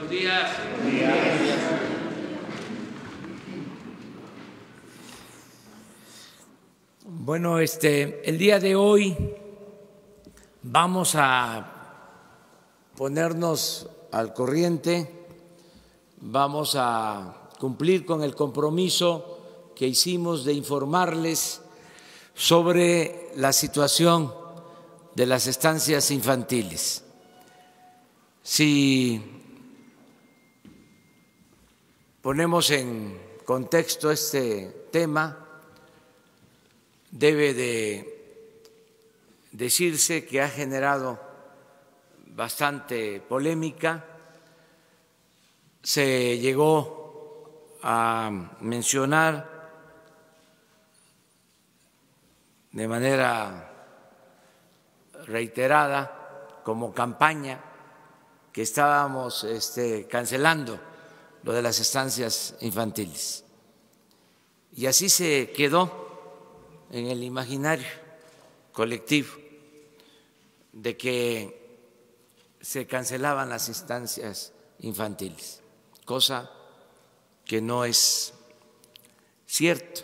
Buenos días. Bueno, el día de hoy vamos a ponernos al corriente, vamos a cumplir con el compromiso que hicimos de informarles sobre la situación de las estancias infantiles. Si ponemos en contexto este tema, debe de decirse que ha generado bastante polémica. Se llegó a mencionar de manera reiterada como campaña que estábamos cancelando lo de las estancias infantiles. Y así se quedó en el imaginario colectivo de que se cancelaban las estancias infantiles, cosa que no es cierto,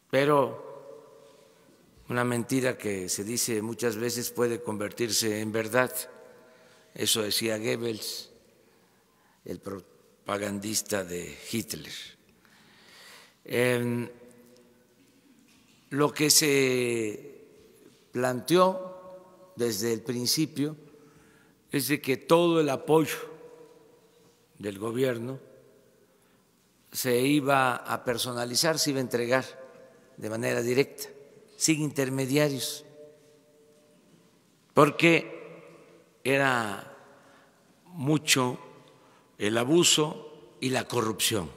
pero una mentira que se dice muchas veces puede convertirse en verdad. Eso decía Goebbels, el propagandista de Hitler. Lo que se planteó desde el principio es de que todo el apoyo del gobierno se iba a personalizar, se iba a entregar de manera directa, sin intermediarios, porque era mucho el abuso y la corrupción.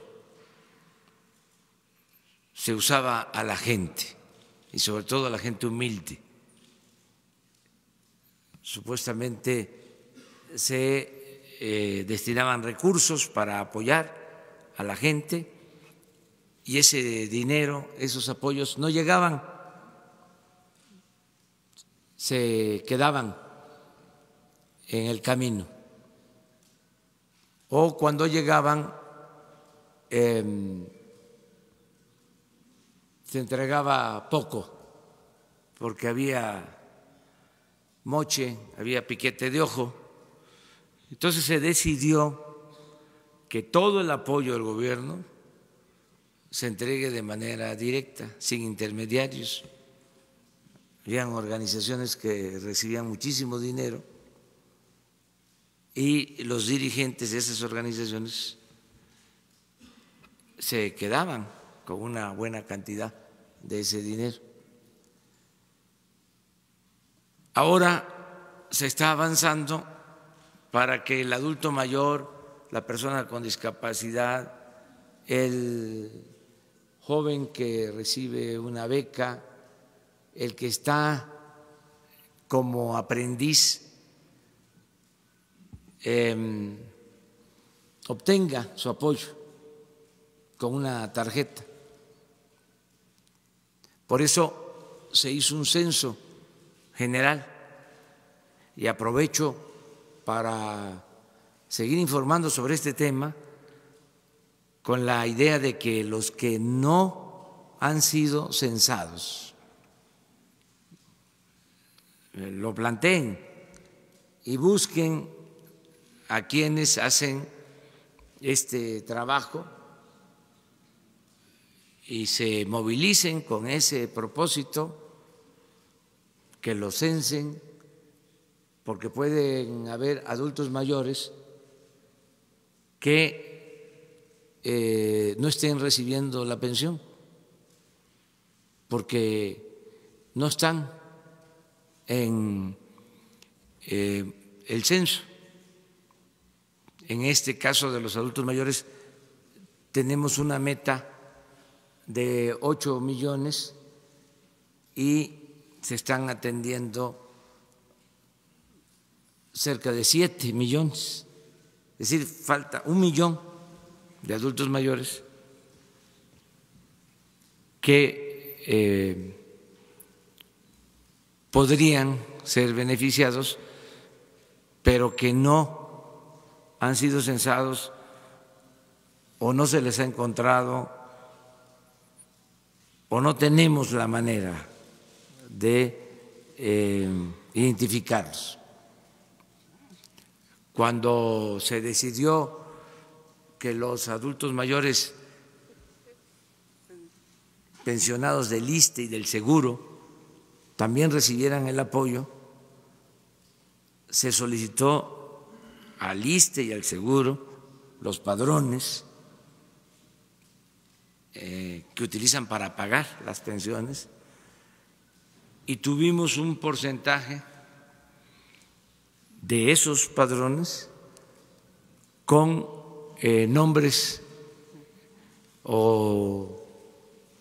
Se usaba a la gente y sobre todo a la gente humilde. Supuestamente se destinaban recursos para apoyar a la gente y ese dinero, esos apoyos no llegaban, se quedaban en el camino. O cuando llegaban, se entregaba poco, porque había moche, había piquete de ojo. Entonces se decidió que todo el apoyo del gobierno se entregue de manera directa, sin intermediarios. Habían organizaciones que recibían muchísimo dinero y los dirigentes de esas organizaciones se quedaban con una buena cantidad de ese dinero. Ahora se está avanzando para que el adulto mayor, la persona con discapacidad, el joven que recibe una beca, el que está como aprendiz, obtenga su apoyo con una tarjeta. Por eso se hizo un censo general y aprovecho para seguir informando sobre este tema con la idea de que los que no han sido censados lo planteen y busquen a quienes hacen este trabajo y se movilicen con ese propósito, que lo censen, porque pueden haber adultos mayores que no estén recibiendo la pensión, porque no están en el censo. En este caso de los adultos mayores tenemos una meta de 8 millones y se están atendiendo cerca de 7 millones, es decir, falta 1 millón de adultos mayores que podrían ser beneficiados, pero que no han sido censados o no se les ha encontrado o no tenemos la manera de identificarlos. Cuando se decidió que los adultos mayores pensionados del ISSSTE y del Seguro también recibieran el apoyo, se solicitó al ISSSTE y al Seguro los padrones que utilizan para pagar las pensiones, y tuvimos un porcentaje de esos padrones con nombres o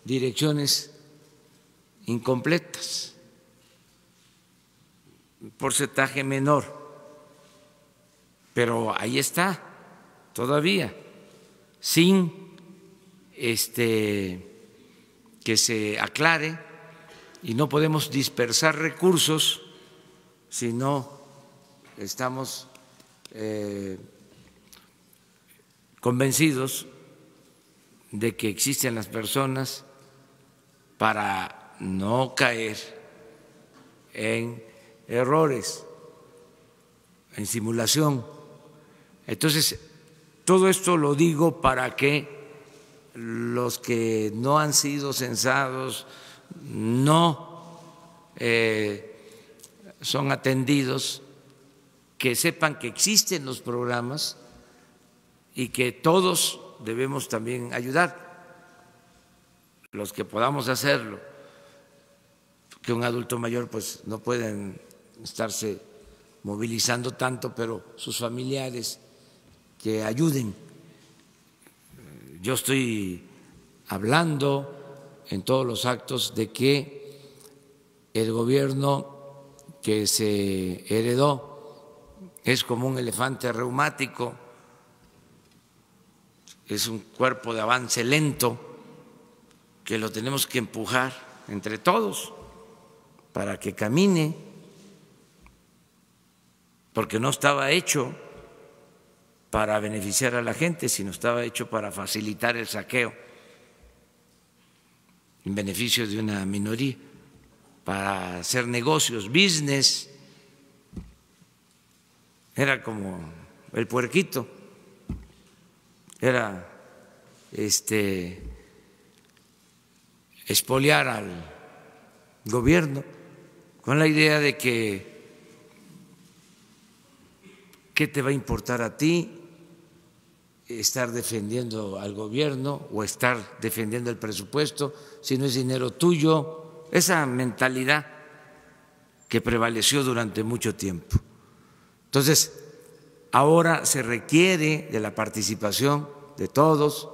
direcciones incompletas, un porcentaje menor, pero ahí está todavía, sin que se aclare, y no podemos dispersar recursos si no estamos convencidos de que existen las personas, para no caer en errores, en simulación. Entonces, todo esto lo digo para que los que no han sido censados, no son atendidos, que sepan que existen los programas y que todos debemos también ayudar, los que podamos hacerlo, que un adulto mayor pues no pueden estarse movilizando tanto, pero sus familiares que ayuden. Yo estoy hablando en todos los actos de que el gobierno que se heredó es como un elefante reumático, es un cuerpo de avance lento que lo tenemos que empujar entre todos para que camine, porque no estaba hecho para beneficiar a la gente, sino estaba hecho para facilitar el saqueo en beneficio de una minoría, para hacer negocios, business. Era como el puerquito, era expoliar al gobierno con la idea de que ¿qué te va a importar a ti estar defendiendo al gobierno o estar defendiendo el presupuesto si no es dinero tuyo? Esa mentalidad que prevaleció durante mucho tiempo. Entonces, ahora se requiere de la participación de todos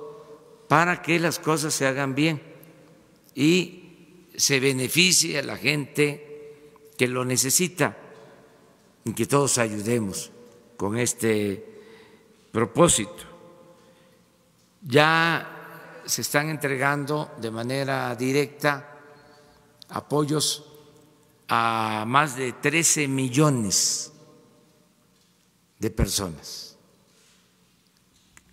para que las cosas se hagan bien y se beneficie a la gente que lo necesita, y que todos ayudemos con este propósito. Ya se están entregando de manera directa apoyos a más de 13 millones de personas,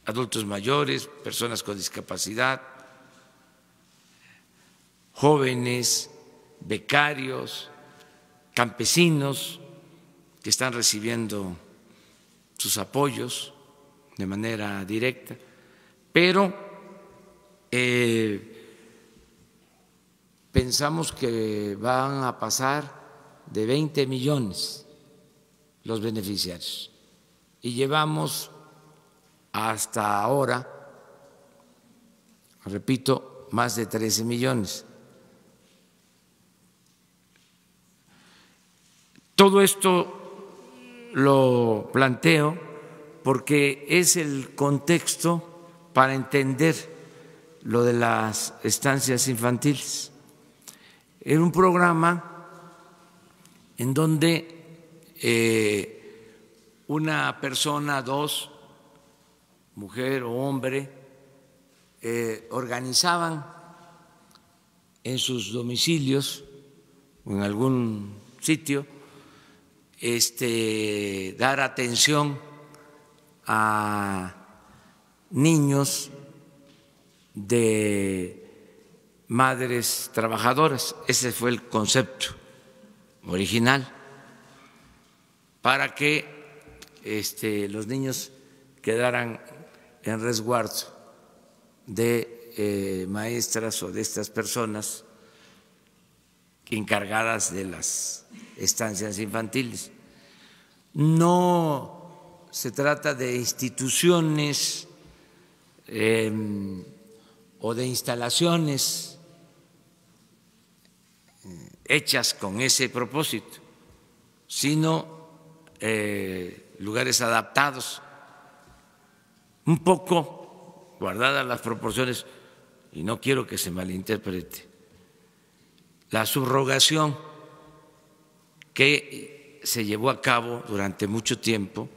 adultos mayores, personas con discapacidad, jóvenes, becarios, campesinos que están recibiendo sus apoyos de manera directa, pero pensamos que van a pasar de 20 millones los beneficiarios y llevamos hasta ahora, repito, más de 13 millones. Todo esto lo planteo porque es el contexto para entender lo de las estancias infantiles. Era un programa en donde una persona, dos, mujer o hombre, organizaban en sus domicilios o en algún sitio dar atención a niños de madres trabajadoras. Ese fue el concepto original, para que los niños quedaran en resguardo de maestras o de estas personas encargadas de las estancias infantiles. No se trata de instituciones o de instalaciones hechas con ese propósito, sino lugares adaptados, un poco guardadas las proporciones, y no quiero que se malinterprete. La subrogación que se llevó a cabo durante mucho tiempo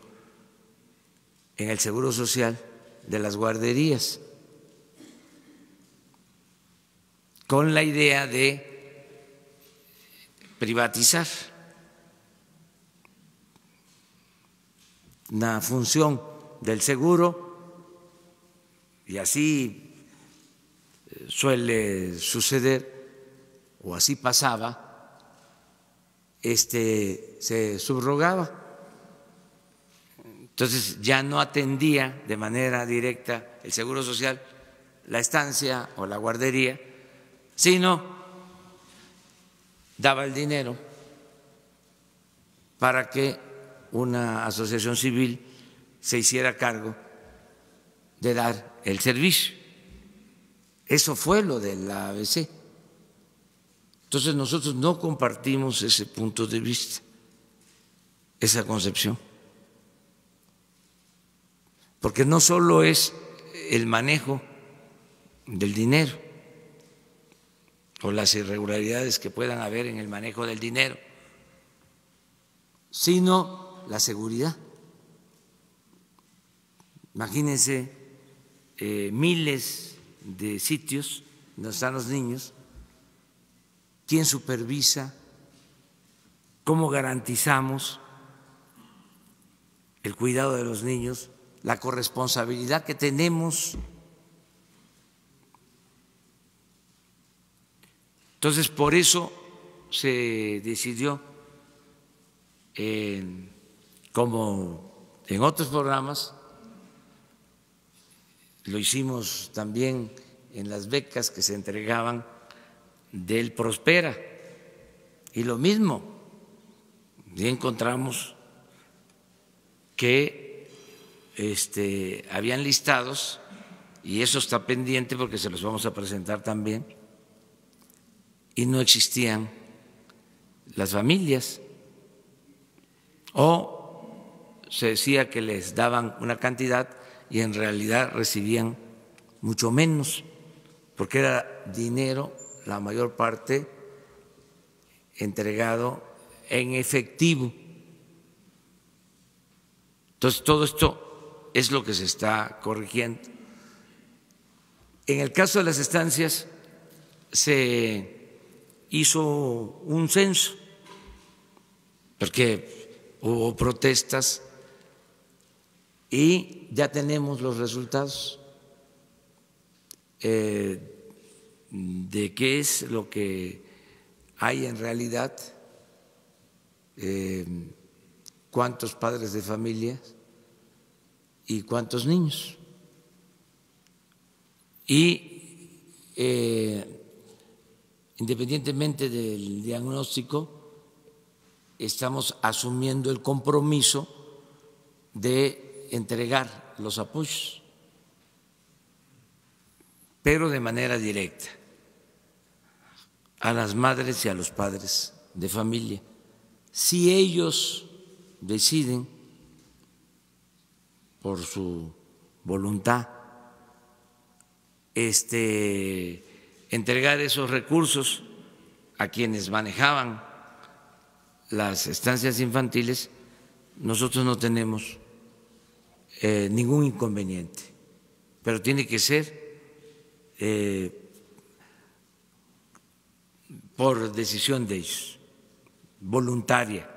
en el Seguro Social de las guarderías, con la idea de privatizar una función del seguro, y así suele suceder, o así pasaba, se subrogaba. Entonces ya no atendía de manera directa el Seguro Social la estancia o la guardería, sino daba el dinero para que una asociación civil se hiciera cargo de dar el servicio. Eso fue lo de la ABC. Entonces nosotros no compartimos ese punto de vista, esa concepción, porque no solo es el manejo del dinero o las irregularidades que puedan haber en el manejo del dinero, sino la seguridad. Imagínense miles de sitios donde están los niños. ¿Quién supervisa? ¿Cómo garantizamos el cuidado de los niños? La corresponsabilidad que tenemos. Entonces, por eso se decidió, como en otros programas, lo hicimos también en las becas que se entregaban del Prospera, y lo mismo, ya encontramos que habían listados, y eso está pendiente porque se los vamos a presentar también, y no existían las familias, o se decía que les daban una cantidad y en realidad recibían mucho menos, porque era dinero, la mayor parte, entregado en efectivo. Entonces, todo esto es lo que se está corrigiendo. En el caso de las estancias, se hizo un censo, porque hubo protestas y ya tenemos los resultados de qué es lo que hay en realidad, cuántos padres de familia y cuántos niños. Y independientemente del diagnóstico, estamos asumiendo el compromiso de entregar los apoyos, pero de manera directa a las madres y a los padres de familia. Si ellos deciden por su voluntad entregar esos recursos a quienes manejaban las estancias infantiles, nosotros no tenemos ningún inconveniente, pero tiene que ser por decisión de ellos, voluntaria,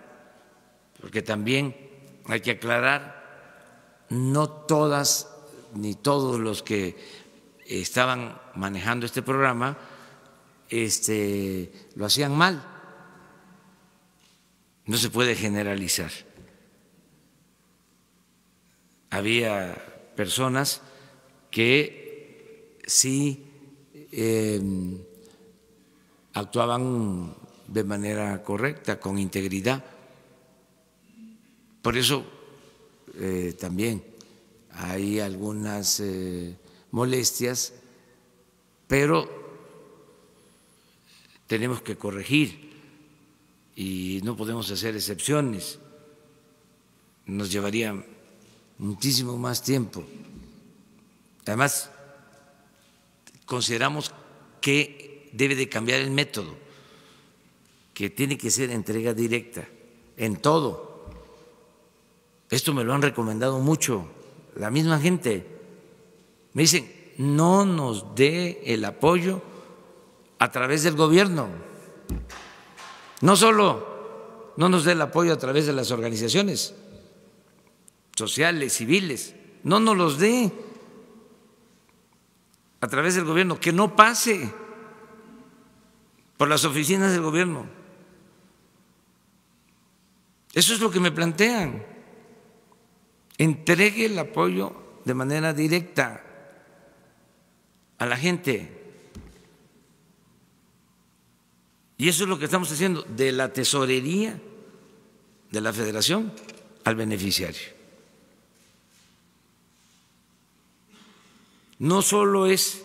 porque también hay que aclarar no todas ni todos los que estaban manejando este programa lo hacían mal. No se puede generalizar. Había personas que sí actuaban de manera correcta, con integridad. Por eso también hay algunas molestias, pero tenemos que corregir y no podemos hacer excepciones. Nos llevaría muchísimo más tiempo. Además, consideramos que debe de cambiar el método, que tiene que ser entrega directa en todo. Esto me lo han recomendado mucho la misma gente. Me dicen, no nos dé el apoyo a través del gobierno. No solo no nos dé el apoyo a través de las organizaciones sociales, civiles, no nos los dé a través del gobierno, que no pase por las oficinas del gobierno. Eso es lo que me plantean. Entregue el apoyo de manera directa a la gente. Y eso es lo que estamos haciendo, de la tesorería de la Federación al beneficiario. No solo es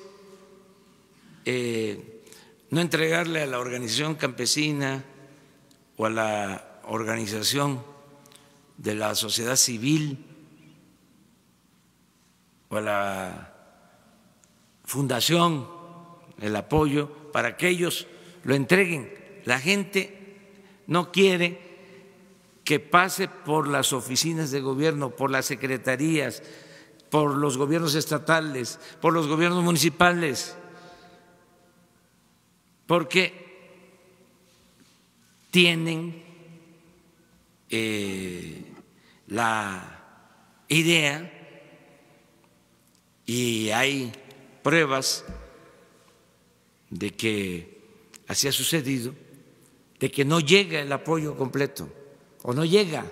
no entregarle a la organización campesina o a la organización de la sociedad civil o a la fundación el apoyo para que ellos lo entreguen. La gente no quiere que pase por las oficinas de gobierno, por las secretarías, por los gobiernos estatales, por los gobiernos municipales, porque tienen la idea, y hay pruebas de que así ha sucedido, de que no llega el apoyo completo o no llega.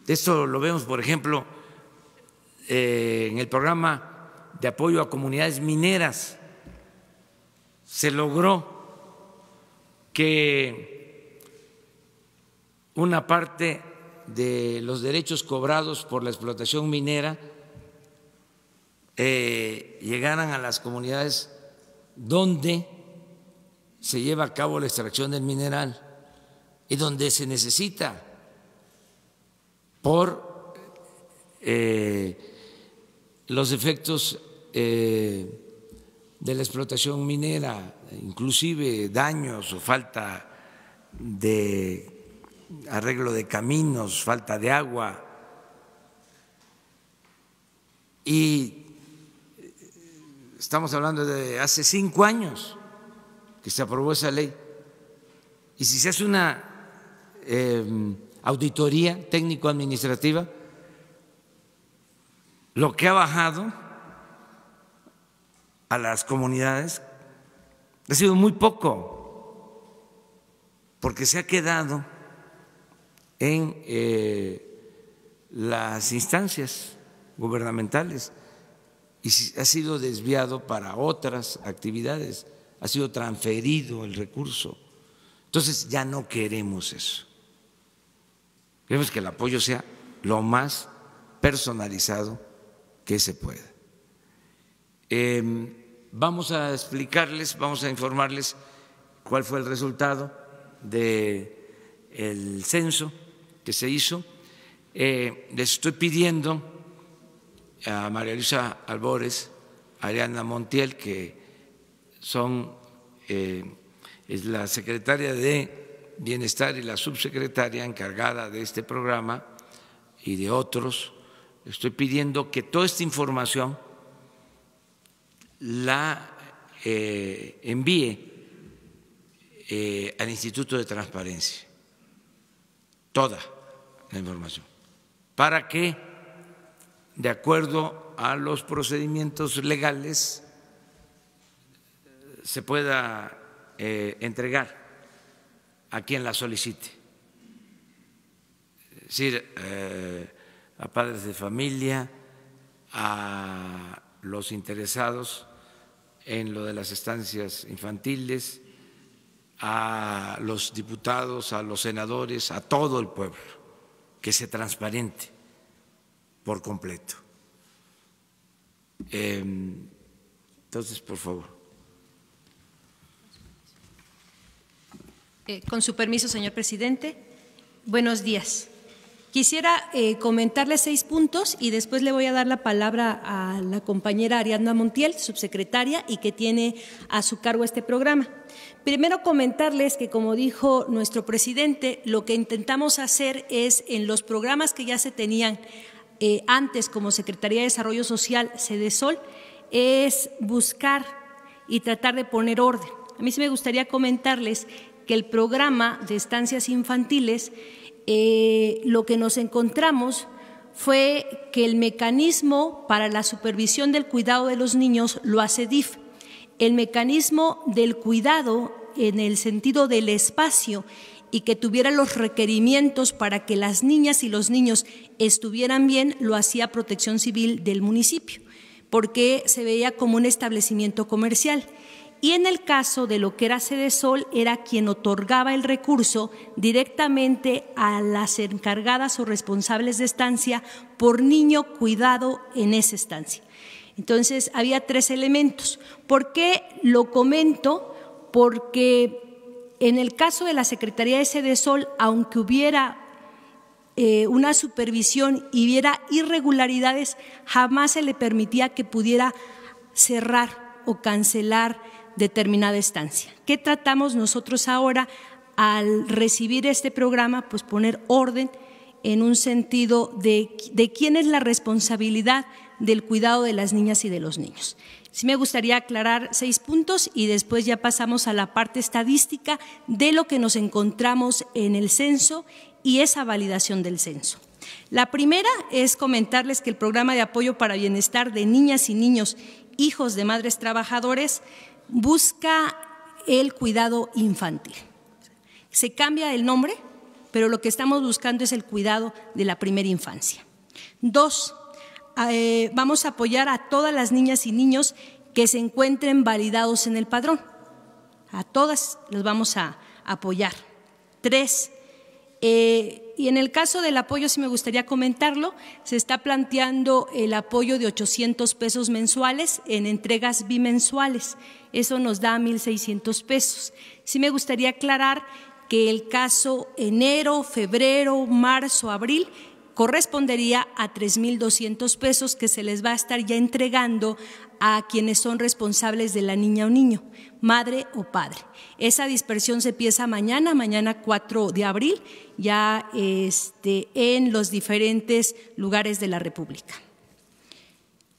Esto lo vemos, por ejemplo, en el programa de apoyo a comunidades mineras. Se logró que una parte de los derechos cobrados por la explotación minera llegaran a las comunidades donde se lleva a cabo la extracción del mineral y donde se necesita por los efectos de la explotación minera, inclusive daños o falta de arreglo de caminos, falta de agua. Y estamos hablando de hace 5 años que se aprobó esa ley. Y si se hace una auditoría técnico-administrativa, lo que ha bajado a las comunidades ha sido muy poco, porque se ha quedado en las instancias gubernamentales y ha sido desviado para otras actividades, ha sido transferido el recurso. Entonces ya no queremos eso. Queremos que el apoyo sea lo más personalizado que se pueda. Vamos a explicarles, vamos a informarles cuál fue el resultado del censo que se hizo. Les estoy pidiendo a María Luisa Albores, a Ariana Montiel, que es la secretaria de Bienestar y la subsecretaria encargada de este programa y de otros. Estoy pidiendo que toda esta información la envíe al Instituto de Transparencia, toda la información, para que de acuerdo a los procedimientos legales, se pueda entregar a quien la solicite. Es decir, a padres de familia, a los interesados en lo de las estancias infantiles, a los diputados, a los senadores, a todo el pueblo, que se transparente por completo. Entonces, por favor. Con su permiso, señor presidente. Buenos días. Quisiera comentarle 6 puntos y después le voy a dar la palabra a la compañera Ariadna Montiel, subsecretaria, y que tiene a su cargo este programa. Primero, comentarles que, como dijo nuestro presidente, lo que intentamos hacer es, en los programas que ya se tenían antes como Secretaría de Desarrollo Social, Sedesol, es buscar y tratar de poner orden. A mí sí me gustaría comentarles que el programa de estancias infantiles, lo que nos encontramos fue que el mecanismo para la supervisión del cuidado de los niños lo hace DIF. El mecanismo del cuidado en el sentido del espacio y que tuviera los requerimientos para que las niñas y los niños estuvieran bien, lo hacía Protección Civil del municipio, porque se veía como un establecimiento comercial. Y en el caso de lo que era Sedesol, era quien otorgaba el recurso directamente a las encargadas o responsables de estancia por niño cuidado en esa estancia. Entonces, había 3 elementos. ¿Por qué lo comento? Porque en el caso de la Secretaría de Sedesol, aunque hubiera una supervisión y hubiera irregularidades, jamás se le permitía que pudiera cerrar o cancelar determinada estancia. ¿Qué tratamos nosotros ahora al recibir este programa? Pues poner orden en un sentido de quién es la responsabilidad del cuidado de las niñas y de los niños. Sí me gustaría aclarar 6 puntos y después ya pasamos a la parte estadística de lo que nos encontramos en el censo y esa validación del censo. La primera es comentarles que el programa de apoyo para bienestar de niñas y niños hijos de madres trabajadores busca el cuidado infantil. Se cambia el nombre, pero lo que estamos buscando es el cuidado de la primera infancia. 2, vamos a apoyar a todas las niñas y niños que se encuentren validados en el padrón. A todas los vamos a apoyar. 3, y en el caso del apoyo, sí me gustaría comentarlo, se está planteando el apoyo de 800 pesos mensuales en entregas bimensuales. Eso nos da 1,600 pesos. Sí me gustaría aclarar que el caso enero, febrero, marzo, abril correspondería a 3,200 pesos que se les va a estar ya entregando a quienes son responsables de la niña o niño, madre o padre. Esa dispersión se empieza mañana 4 de abril, ya en los diferentes lugares de la República.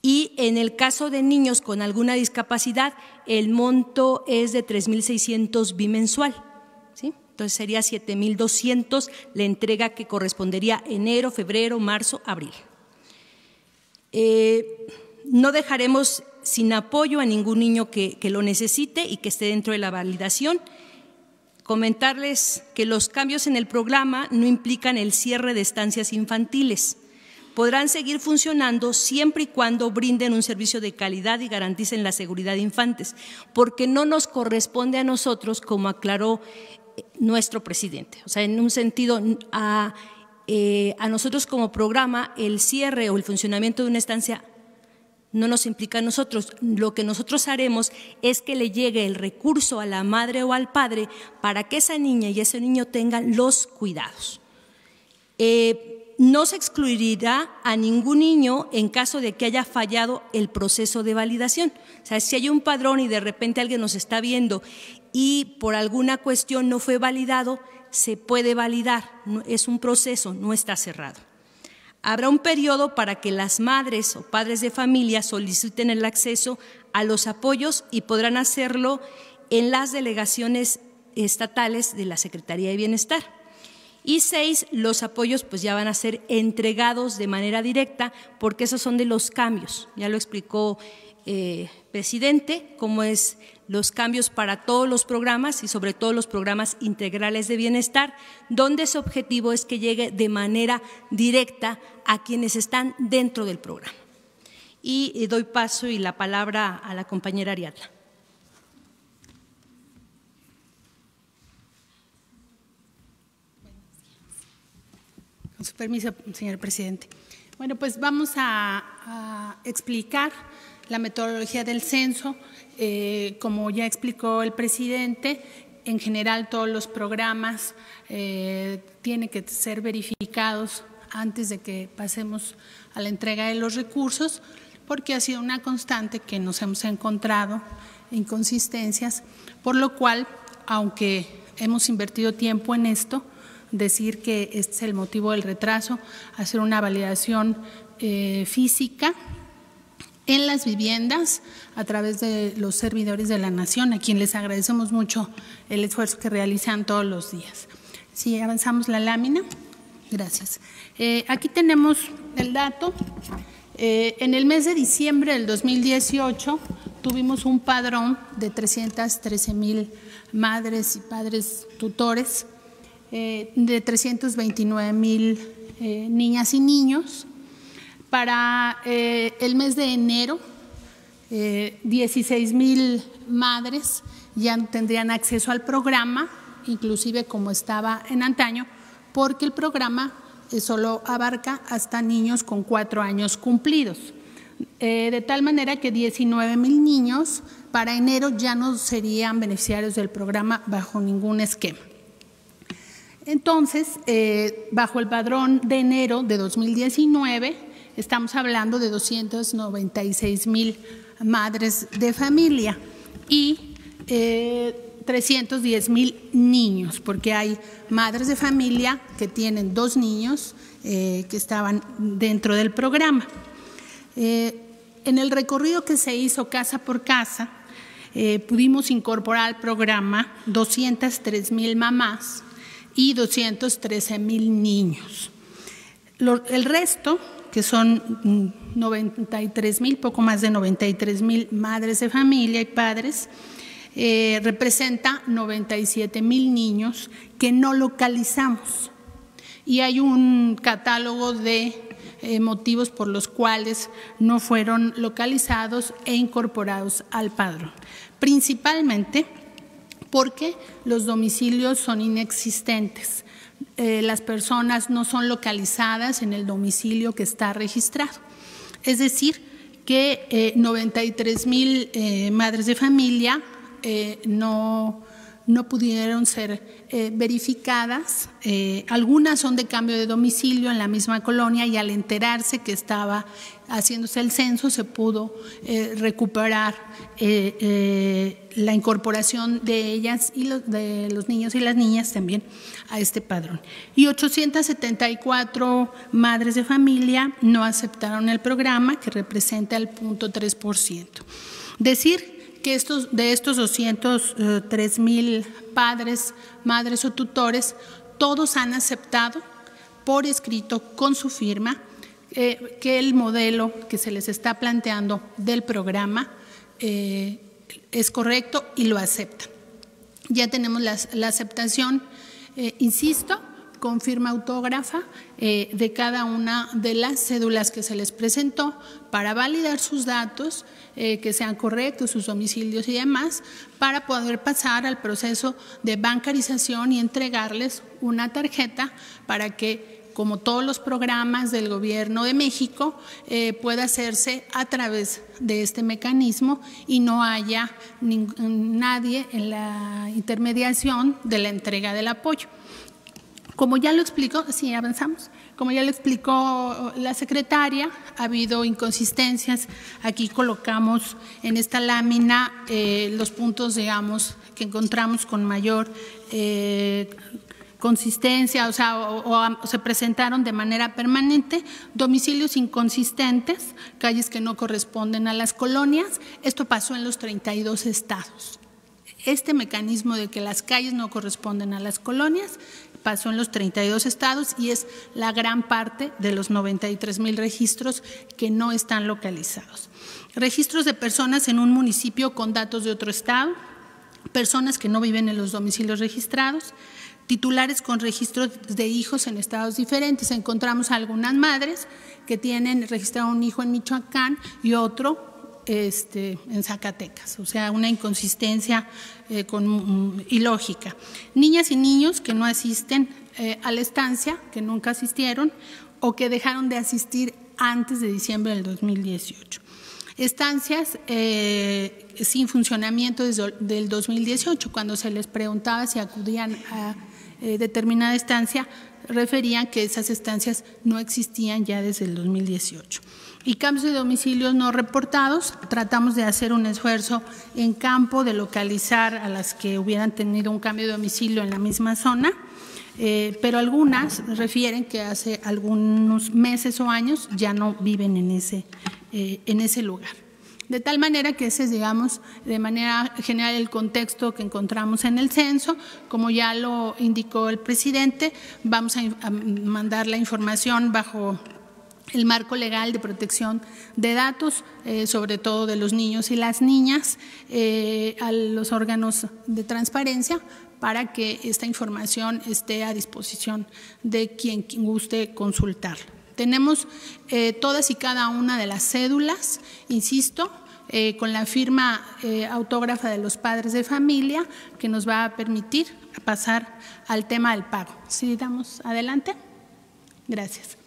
Y en el caso de niños con alguna discapacidad, el monto es de 3,600 bimensual, ¿sí? Entonces sería 7,200 la entrega que correspondería enero, febrero, marzo, abril. No dejaremos sin apoyo a ningún niño que lo necesite y que esté dentro de la validación. Comentarles que los cambios en el programa no implican el cierre de estancias infantiles. Podrán seguir funcionando siempre y cuando brinden un servicio de calidad y garanticen la seguridad de infantes, porque no nos corresponde a nosotros, como aclaró nuestro presidente. O sea, en un sentido, a nosotros como programa, el cierre o el funcionamiento de una estancia no nos implica a nosotros. Lo que nosotros haremos es que le llegue el recurso a la madre o al padre para que esa niña y ese niño tengan los cuidados. No se excluirá a ningún niño en caso de que haya fallado el proceso de validación. O sea, si hay un padrón y de repente alguien nos está viendo y por alguna cuestión no fue validado, se puede validar, es un proceso, no está cerrado. Habrá un periodo para que las madres o padres de familia soliciten el acceso a los apoyos y podrán hacerlo en las delegaciones estatales de la Secretaría de Bienestar. Y 6, los apoyos pues ya van a ser entregados de manera directa, porque esos son de los cambios. Ya lo explicó presidente, cómo es los cambios para todos los programas y sobre todo los programas integrales de bienestar, donde su objetivo es que llegue de manera directa a quienes están dentro del programa. Y doy paso y la palabra a la compañera Ariadna. Con su permiso, señor presidente. Bueno, pues vamos a explicar la metodología del censo. Como ya explicó el presidente, en general todos los programas tienen que ser verificados antes de que pasemos a la entrega de los recursos, porque ha sido una constante que nos hemos encontrado inconsistencias, por lo cual, aunque hemos invertido tiempo en esto, decir que este es el motivo del retraso, hacer una validación física en las viviendas a través de los servidores de la Nación, a quienes les agradecemos mucho el esfuerzo que realizan todos los días. Si avanzamos la lámina, gracias. Aquí tenemos el dato. En el mes de diciembre del 2018 tuvimos un padrón de 313,000 madres y padres tutores, de 329,000 niñas y niños. Para el mes de enero, 16,000 madres ya tendrían acceso al programa, inclusive como estaba en antaño, porque el programa solo abarca hasta niños con 4 años cumplidos. De tal manera que 19,000 niños para enero ya no serían beneficiarios del programa bajo ningún esquema. Entonces, bajo el padrón de enero de 2019, estamos hablando de 296,000 madres de familia y 310,000 niños, porque hay madres de familia que tienen 2 niños que estaban dentro del programa. En el recorrido que se hizo casa por casa, pudimos incorporar al programa 203,000 mamás y 213,000 niños. El resto, que son 93,000, poco más de 93,000 madres de familia y padres, representa 97,000 niños que no localizamos. Y hay un catálogo de motivos por los cuales no fueron localizados e incorporados al padrón. Principalmente porque los domicilios son inexistentes. Las personas no son localizadas en el domicilio que está registrado. Es decir, que 93,000 madres de familia no pudieron ser verificadas. Algunas son de cambio de domicilio en la misma colonia y al enterarse que estaba haciéndose el censo se pudo recuperar la incorporación de ellas y de los niños y las niñas también a este padrón. Y 874 madres de familia no aceptaron el programa, que representa el 0.3%. Decir que de estos 203,000 padres, madres o tutores, todos han aceptado por escrito con su firma que el modelo que se les está planteando del programa es correcto y lo aceptan. Ya tenemos la aceptación, insisto, con firma autógrafa de cada una de las cédulas que se les presentó para validar sus datos, que sean correctos, sus domicilios y demás, para poder pasar al proceso de bancarización y entregarles una tarjeta para que, como todos los programas del Gobierno de México, pueda hacerse a través de este mecanismo y no haya nadie en la intermediación de la entrega del apoyo. Como ya lo explicó, sí, avanzamos. Como ya lo explicó la secretaria, ha habido inconsistencias. Aquí colocamos en esta lámina los puntos, digamos, que encontramos con mayor consistencia, o se presentaron de manera permanente. Domicilios inconsistentes, calles que no corresponden a las colonias. Esto pasó en los 32 estados. Este mecanismo de que las calles no corresponden a las colonias pasó en los 32 estados y es la gran parte de los 93,000 registros que no están localizados. Registros de personas en un municipio con datos de otro estado, personas que no viven en los domicilios registrados, titulares con registros de hijos en estados diferentes. Encontramos algunas madres que tienen registrado un hijo en Michoacán y otro en Zacatecas, o sea, una inconsistencia ilógica. Niñas y niños que no asisten a la estancia, que nunca asistieron o que dejaron de asistir antes de diciembre del 2018. Estancias sin funcionamiento desde el 2018, cuando se les preguntaba si acudían a determinada estancia, referían que esas estancias no existían ya desde el 2018. Y cambios de domicilios no reportados, tratamos de hacer un esfuerzo en campo de localizar a las que hubieran tenido un cambio de domicilio en la misma zona, pero algunas refieren que hace algunos meses o años ya no viven en ese lugar. De tal manera que ese es, digamos, de manera general el contexto que encontramos en el censo. Como ya lo indicó el presidente, vamos a mandar la información bajo el marco legal de protección de datos, sobre todo de los niños y las niñas, a los órganos de transparencia para que esta información esté a disposición de quien guste consultarla. Tenemos todas y cada una de las cédulas, insisto, con la firma autógrafa de los padres de familia, que nos va a permitir pasar al tema del pago. ¿Sí, damos adelante? Gracias.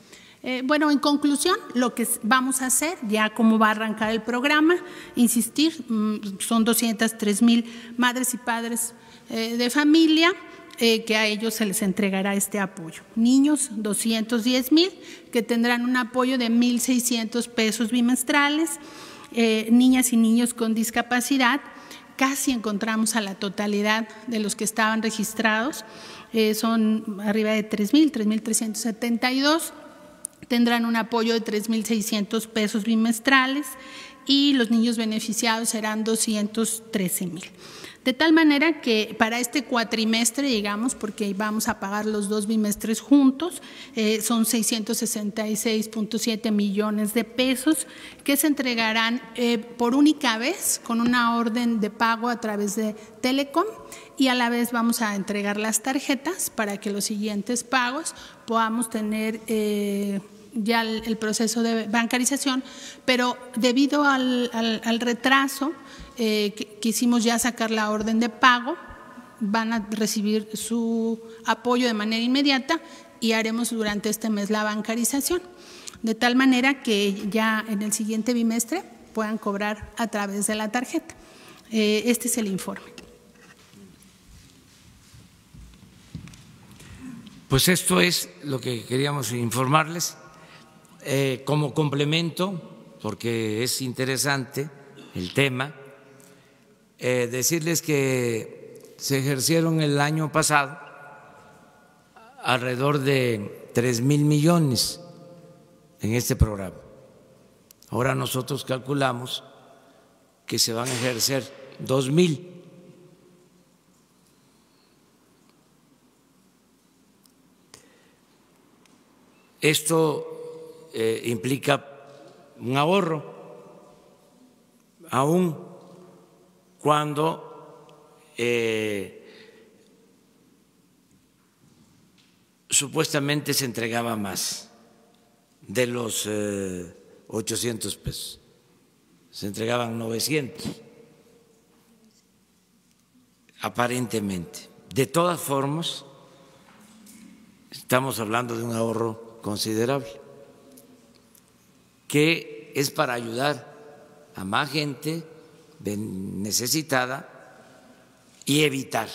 Bueno, en conclusión, lo que vamos a hacer, ya cómo va a arrancar el programa, insistir, son 203,000 madres y padres de familia, que a ellos se les entregará este apoyo. Niños, 210,000, que tendrán un apoyo de 1,600 pesos bimestrales. Niñas y niños con discapacidad, casi encontramos a la totalidad de los que estaban registrados, son arriba de 3,372, tendrán un apoyo de 3,600 pesos bimestrales y los niños beneficiados serán 213,000. De tal manera que para este cuatrimestre, digamos, porque vamos a pagar los 2 bimestres juntos, son 666.7 millones de pesos que se entregarán por única vez con una orden de pago a través de Telecom, y a la vez vamos a entregar las tarjetas para que los siguientes pagos podamos tener ya el proceso de bancarización, pero debido al retraso, quisimos ya sacar la orden de pago, van a recibir su apoyo de manera inmediata y haremos durante este mes la bancarización, de tal manera que ya en el siguiente bimestre puedan cobrar a través de la tarjeta. Este es el informe. Pues esto es lo que queríamos informarles. Como complemento, porque es interesante el tema, decirles que se ejercieron el año pasado alrededor de 3,000 millones en este programa. Ahora nosotros calculamos que se van a ejercer 2,000. Esto implica un ahorro, aún cuando supuestamente se entregaba más de los 800 pesos, se entregaban 900, aparentemente. De todas formas, estamos hablando de un ahorro considerable, que es para ayudar a más gente necesitada y evitar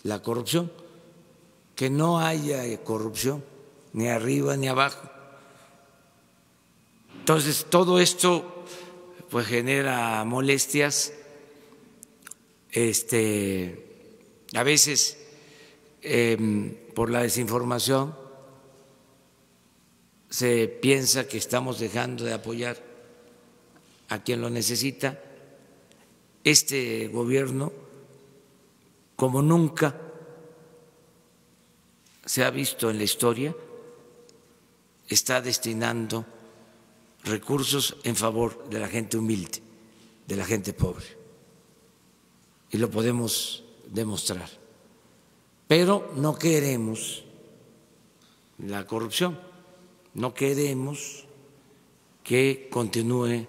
la corrupción, que no haya corrupción ni arriba ni abajo. Entonces, todo esto pues genera molestias, a veces por la desinformación se piensa que estamos dejando de apoyar a quien lo necesita. Este gobierno, como nunca, se ha visto en la historia, está destinando recursos en favor de la gente humilde, de la gente pobre. Y lo podemos demostrar. Pero no queremos la corrupción, no queremos que continúe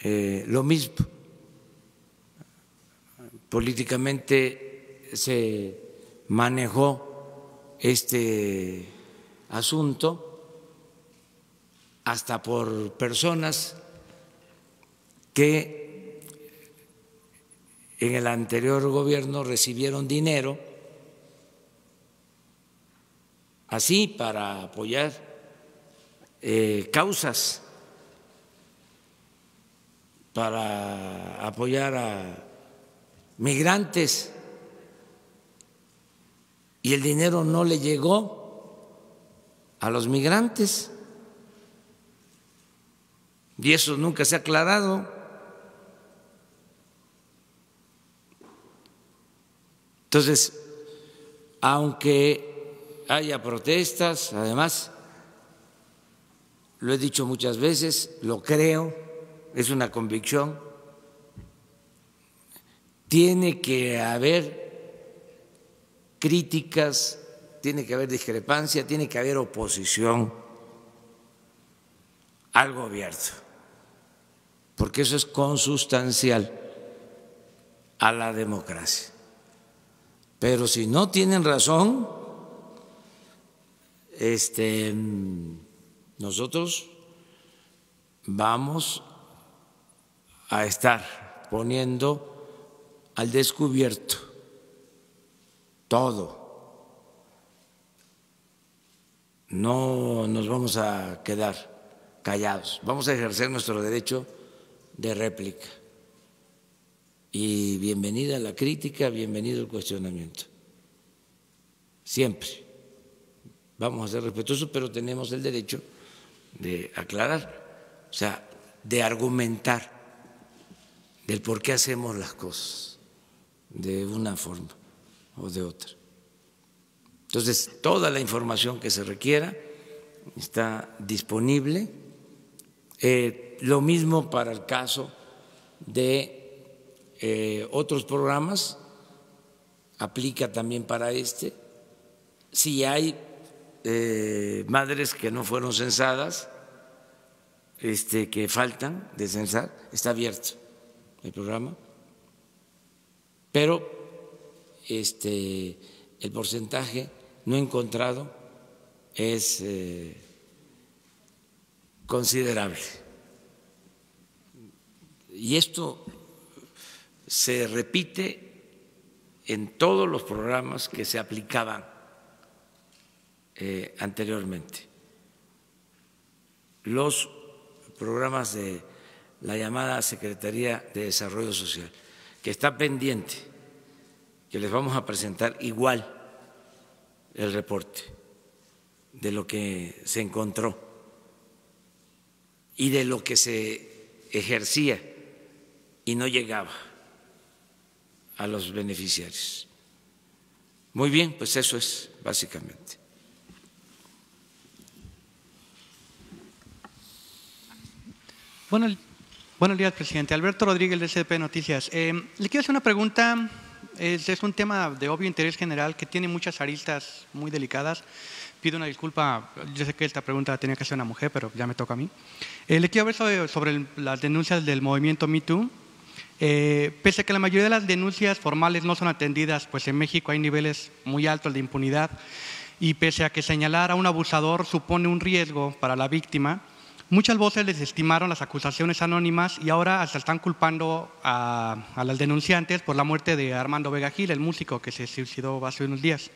lo mismo. Políticamente se manejó este asunto hasta por personas que en el anterior gobierno recibieron dinero así para apoyar causas, para apoyar a migrantes, y el dinero no le llegó a los migrantes, y eso nunca se ha aclarado. Entonces, aunque haya protestas, además, lo he dicho muchas veces, lo creo, es una convicción, tiene que haber críticas, tiene que haber discrepancia, tiene que haber oposición al gobierno, porque eso es consustancial a la democracia. Pero si no tienen razón, nosotros vamos a estar poniendo al descubierto todo. No nos vamos a quedar callados, vamos a ejercer nuestro derecho de réplica. Y bienvenida la crítica, bienvenido el cuestionamiento. Siempre vamos a ser respetuosos, pero tenemos el derecho de aclarar, o sea, de argumentar del por qué hacemos las cosas de una forma o de otra. Entonces, toda la información que se requiera está disponible. Lo mismo para el caso de otros programas, aplica también para este. Si hay madres que no fueron censadas, que faltan de censar, está abierto el programa, pero el porcentaje no encontrado es considerable. Y esto se repite en todos los programas que se aplicaban anteriormente. Los programas de la llamada Secretaría de Desarrollo Social, que está pendiente, que les vamos a presentar igual el reporte de lo que se encontró y de lo que se ejercía y no llegaba a los beneficiarios. Muy bien, pues eso es básicamente. Buenos días, presidente. Alberto Rodríguez, de SDP Noticias. Le quiero hacer una pregunta. Es un tema de obvio interés general que tiene muchas aristas muy delicadas. Pido una disculpa, yo sé que esta pregunta la tenía que hacer una mujer, pero ya me toca a mí. Le quiero hablar sobre las denuncias del movimiento Me Too. Pese a que la mayoría de las denuncias formales no son atendidas, pues en México hay niveles muy altos de impunidad, y pese a que señalar a un abusador supone un riesgo para la víctima, muchas voces desestimaron las acusaciones anónimas y ahora hasta están culpando a las denunciantes por la muerte de Armando Vega Gil, el músico que se suicidó hace unos días.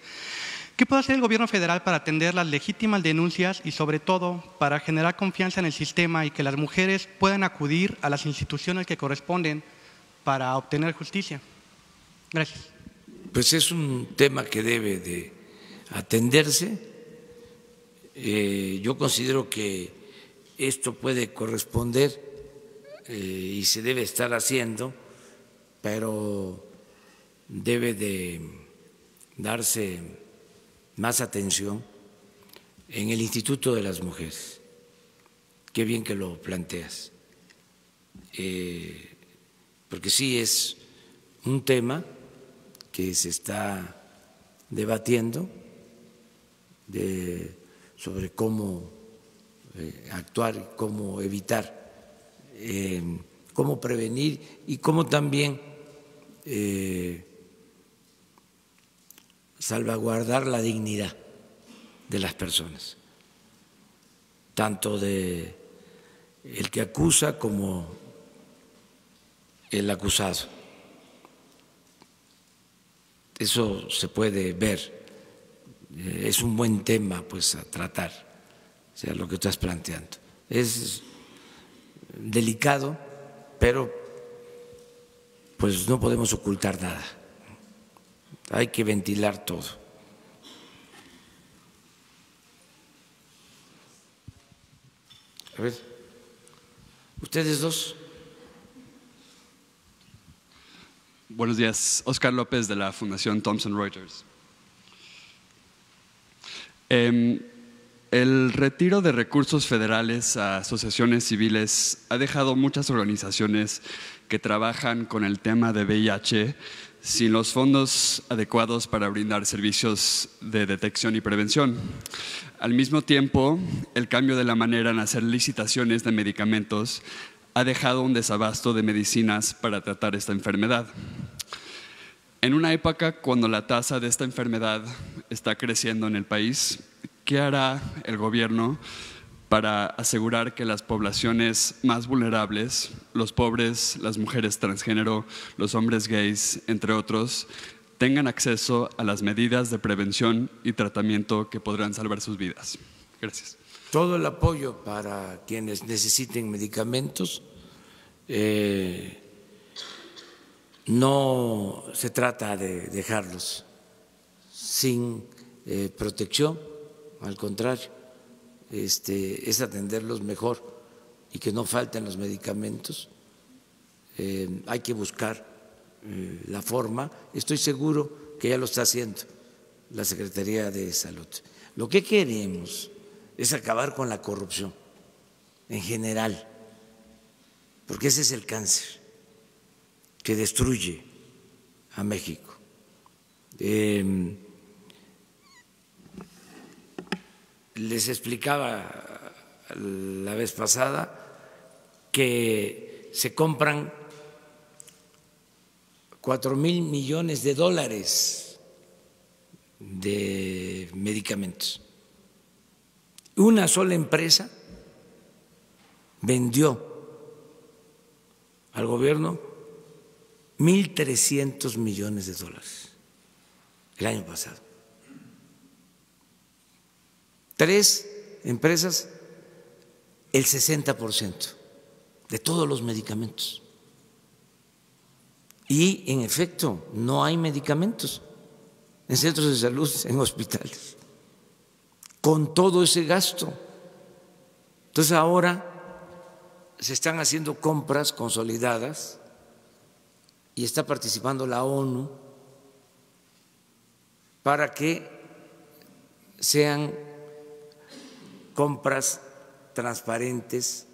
¿Qué puede hacer el gobierno federal para atender las legítimas denuncias y, sobre todo, para generar confianza en el sistema y que las mujeres puedan acudir a las instituciones que corresponden para obtener justicia? Gracias. Pues es un tema que debe de atenderse. Yo considero que esto puede corresponder y se debe estar haciendo, pero debe de darse más atención en el Instituto de las Mujeres. Qué bien que lo planteas, porque sí es un tema que se está debatiendo sobre cómo actuar, cómo evitar, cómo prevenir y cómo también salvaguardar la dignidad de las personas, tanto de el que acusa como el acusado. Eso se puede ver, es un buen tema pues a tratar, o sea, lo que estás planteando. Es delicado, pero pues no podemos ocultar nada, hay que ventilar todo. A ver, ustedes dos. Buenos días, Oscar López de la Fundación Thomson Reuters. El retiro de recursos federales a asociaciones civiles ha dejado muchas organizaciones que trabajan con el tema de VIH sin los fondos adecuados para brindar servicios de detección y prevención. Al mismo tiempo, el cambio de la manera en hacer licitaciones de medicamentos ha dejado un desabasto de medicinas para tratar esta enfermedad. En una época cuando la tasa de esta enfermedad está creciendo en el país, ¿qué hará el gobierno para asegurar que las poblaciones más vulnerables, los pobres, las mujeres transgénero, los hombres gays, entre otros, tengan acceso a las medidas de prevención y tratamiento que podrán salvar sus vidas? Gracias. Todo el apoyo para quienes necesiten medicamentos. No se trata de dejarlos sin protección, al contrario, es atenderlos mejor y que no falten los medicamentos. Hay que buscar la forma, estoy seguro que ya lo está haciendo la Secretaría de Salud. Lo que queremos es acabar con la corrupción en general, porque ese es el cáncer que destruye a México. Les explicaba la vez pasada que se compran 4,000 millones de dólares de medicamentos. Una sola empresa vendió al gobierno 1,300 millones de dólares el año pasado. 3 empresas, el 60% de todos los medicamentos. Y en efecto, no hay medicamentos en centros de salud, en hospitales, con todo ese gasto. Entonces ahora se están haciendo compras consolidadas y está participando la ONU para que sean compras transparentes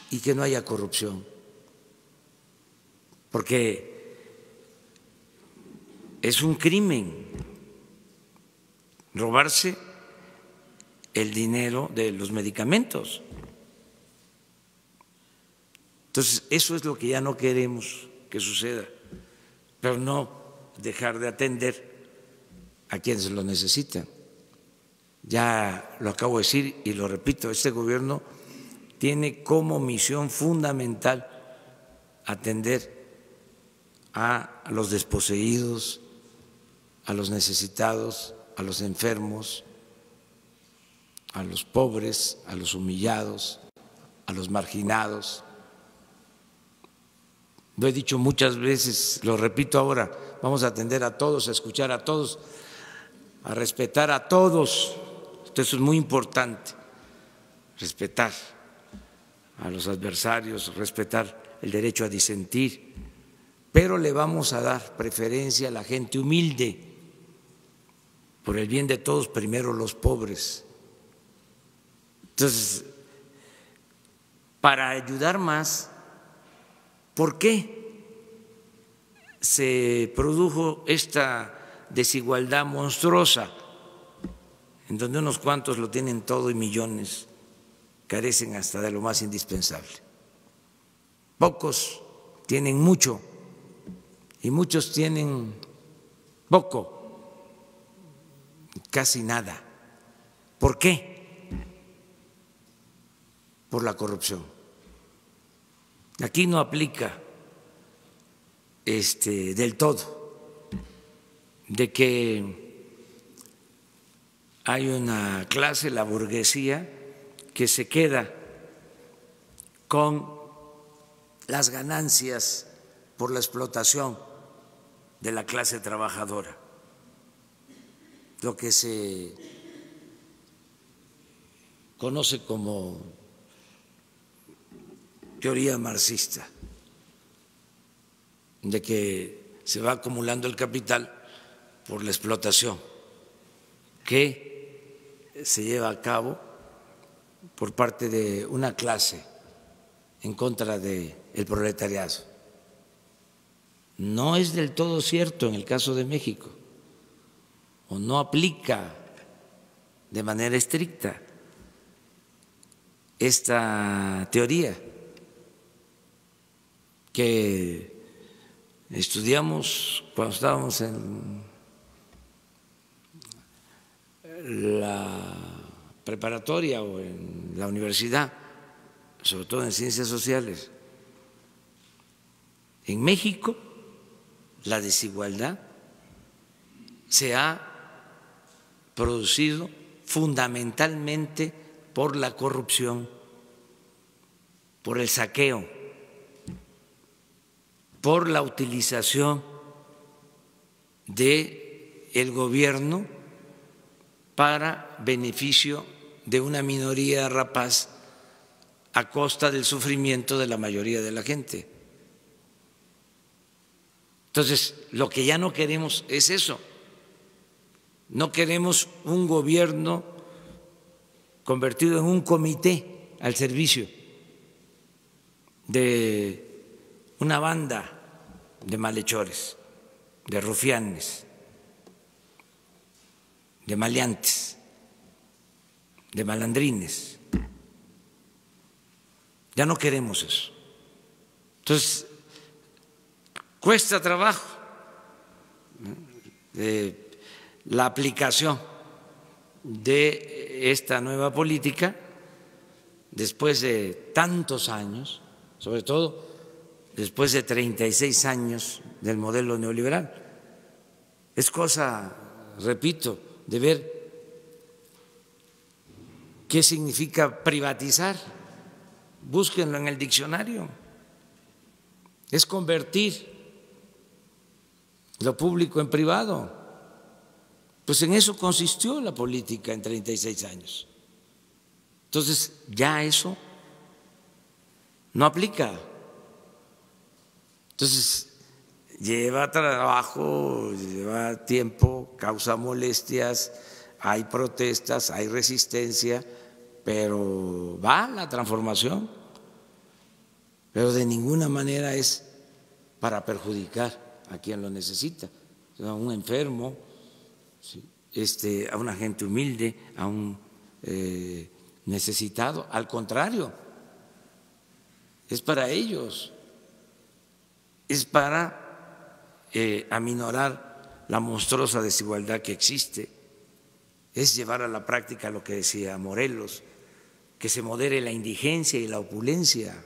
y que no haya corrupción, porque es un crimen robarse el dinero de los medicamentos. Entonces, eso es lo que ya no queremos que suceda, pero no dejar de atender a quienes lo necesitan. Ya lo acabo de decir y lo repito, este gobierno tiene como misión fundamental atender a los desposeídos, a los necesitados, a los enfermos, a los pobres, a los humillados, a los marginados. Lo he dicho muchas veces, lo repito ahora, vamos a atender a todos, a escuchar a todos, a respetar a todos. Eso es muy importante, respetar a los adversarios, respetar el derecho a disentir, pero le vamos a dar preferencia a la gente humilde, por el bien de todos, primero los pobres. Entonces, para ayudar más, ¿por qué se produjo esta desigualdad monstruosa en donde unos cuantos lo tienen todo y millones carecen hasta de lo más indispensable? Pocos tienen mucho y muchos tienen poco, casi nada. ¿Por qué? Por la corrupción. Aquí no aplica del todo de que hay una clase, la burguesía, que se queda con las ganancias por la explotación de la clase trabajadora, lo que se conoce como teoría marxista, de que se va acumulando el capital por la explotación que se lleva a cabo por parte de una clase en contra del proletariado. No es del todo cierto en el caso de México, o no aplica de manera estricta esta teoría que estudiamos cuando estábamos en la preparatoria o en la universidad, sobre todo en ciencias sociales. En México la desigualdad se ha producido fundamentalmente por la corrupción, por el saqueo, por la utilización del gobierno para beneficio de una minoría rapaz a costa del sufrimiento de la mayoría de la gente. Entonces, lo que ya no queremos es eso. No queremos un gobierno convertido en un comité al servicio de una banda de malhechores, de rufianes, de maleantes, de malandrines. Ya no queremos eso. Entonces, cuesta trabajo la aplicación de esta nueva política después de tantos años, sobre todo después de 36 años del modelo neoliberal. Es cosa, repito, de ver qué significa privatizar. Búsquenlo en el diccionario. Es convertir lo público en privado. Pues en eso consistió la política en 36 años. Entonces, ya eso no aplica. Entonces, lleva trabajo, lleva tiempo, causa molestias, hay protestas, hay resistencia, pero va la transformación, pero de ninguna manera es para perjudicar a quien lo necesita, a un enfermo, a una gente humilde, a un necesitado. Al contrario, es para ellos. Es para aminorar la monstruosa desigualdad que existe, es llevar a la práctica lo que decía Morelos, que se modere la indigencia y la opulencia,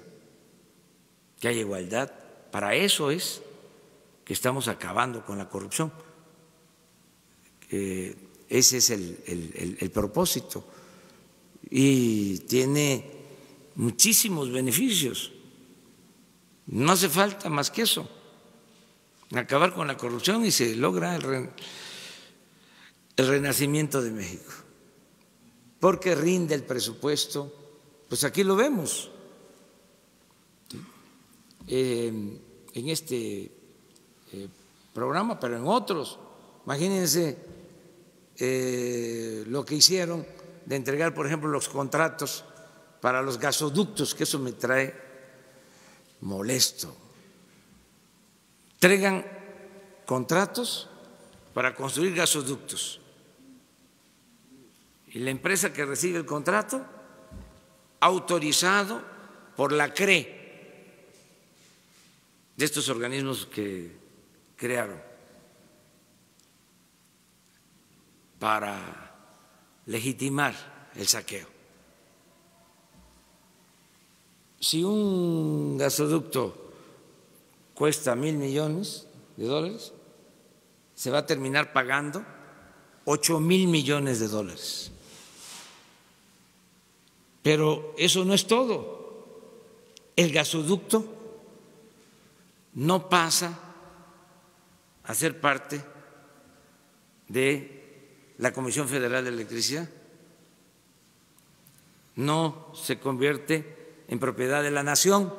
que haya igualdad. Para eso es que estamos acabando con la corrupción. Ese es el propósito y tiene muchísimos beneficios. No hace falta más que eso, acabar con la corrupción y se logra el renacimiento de México. Porque rinde el presupuesto, pues aquí lo vemos. En este programa, pero en otros. Imagínense lo que hicieron de entregar, por ejemplo, los contratos para los gasoductos, que eso me trae molesto. Entregan contratos para construir gasoductos y la empresa que recibe el contrato, autorizado por la CRE, de estos organismos que crearon para legitimar el saqueo. Si un gasoducto cuesta $1,000 millones, se va a terminar pagando $8,000 millones. Pero eso no es todo. El gasoducto no pasa a ser parte de la Comisión Federal de Electricidad, no se convierte en propiedad de la nación,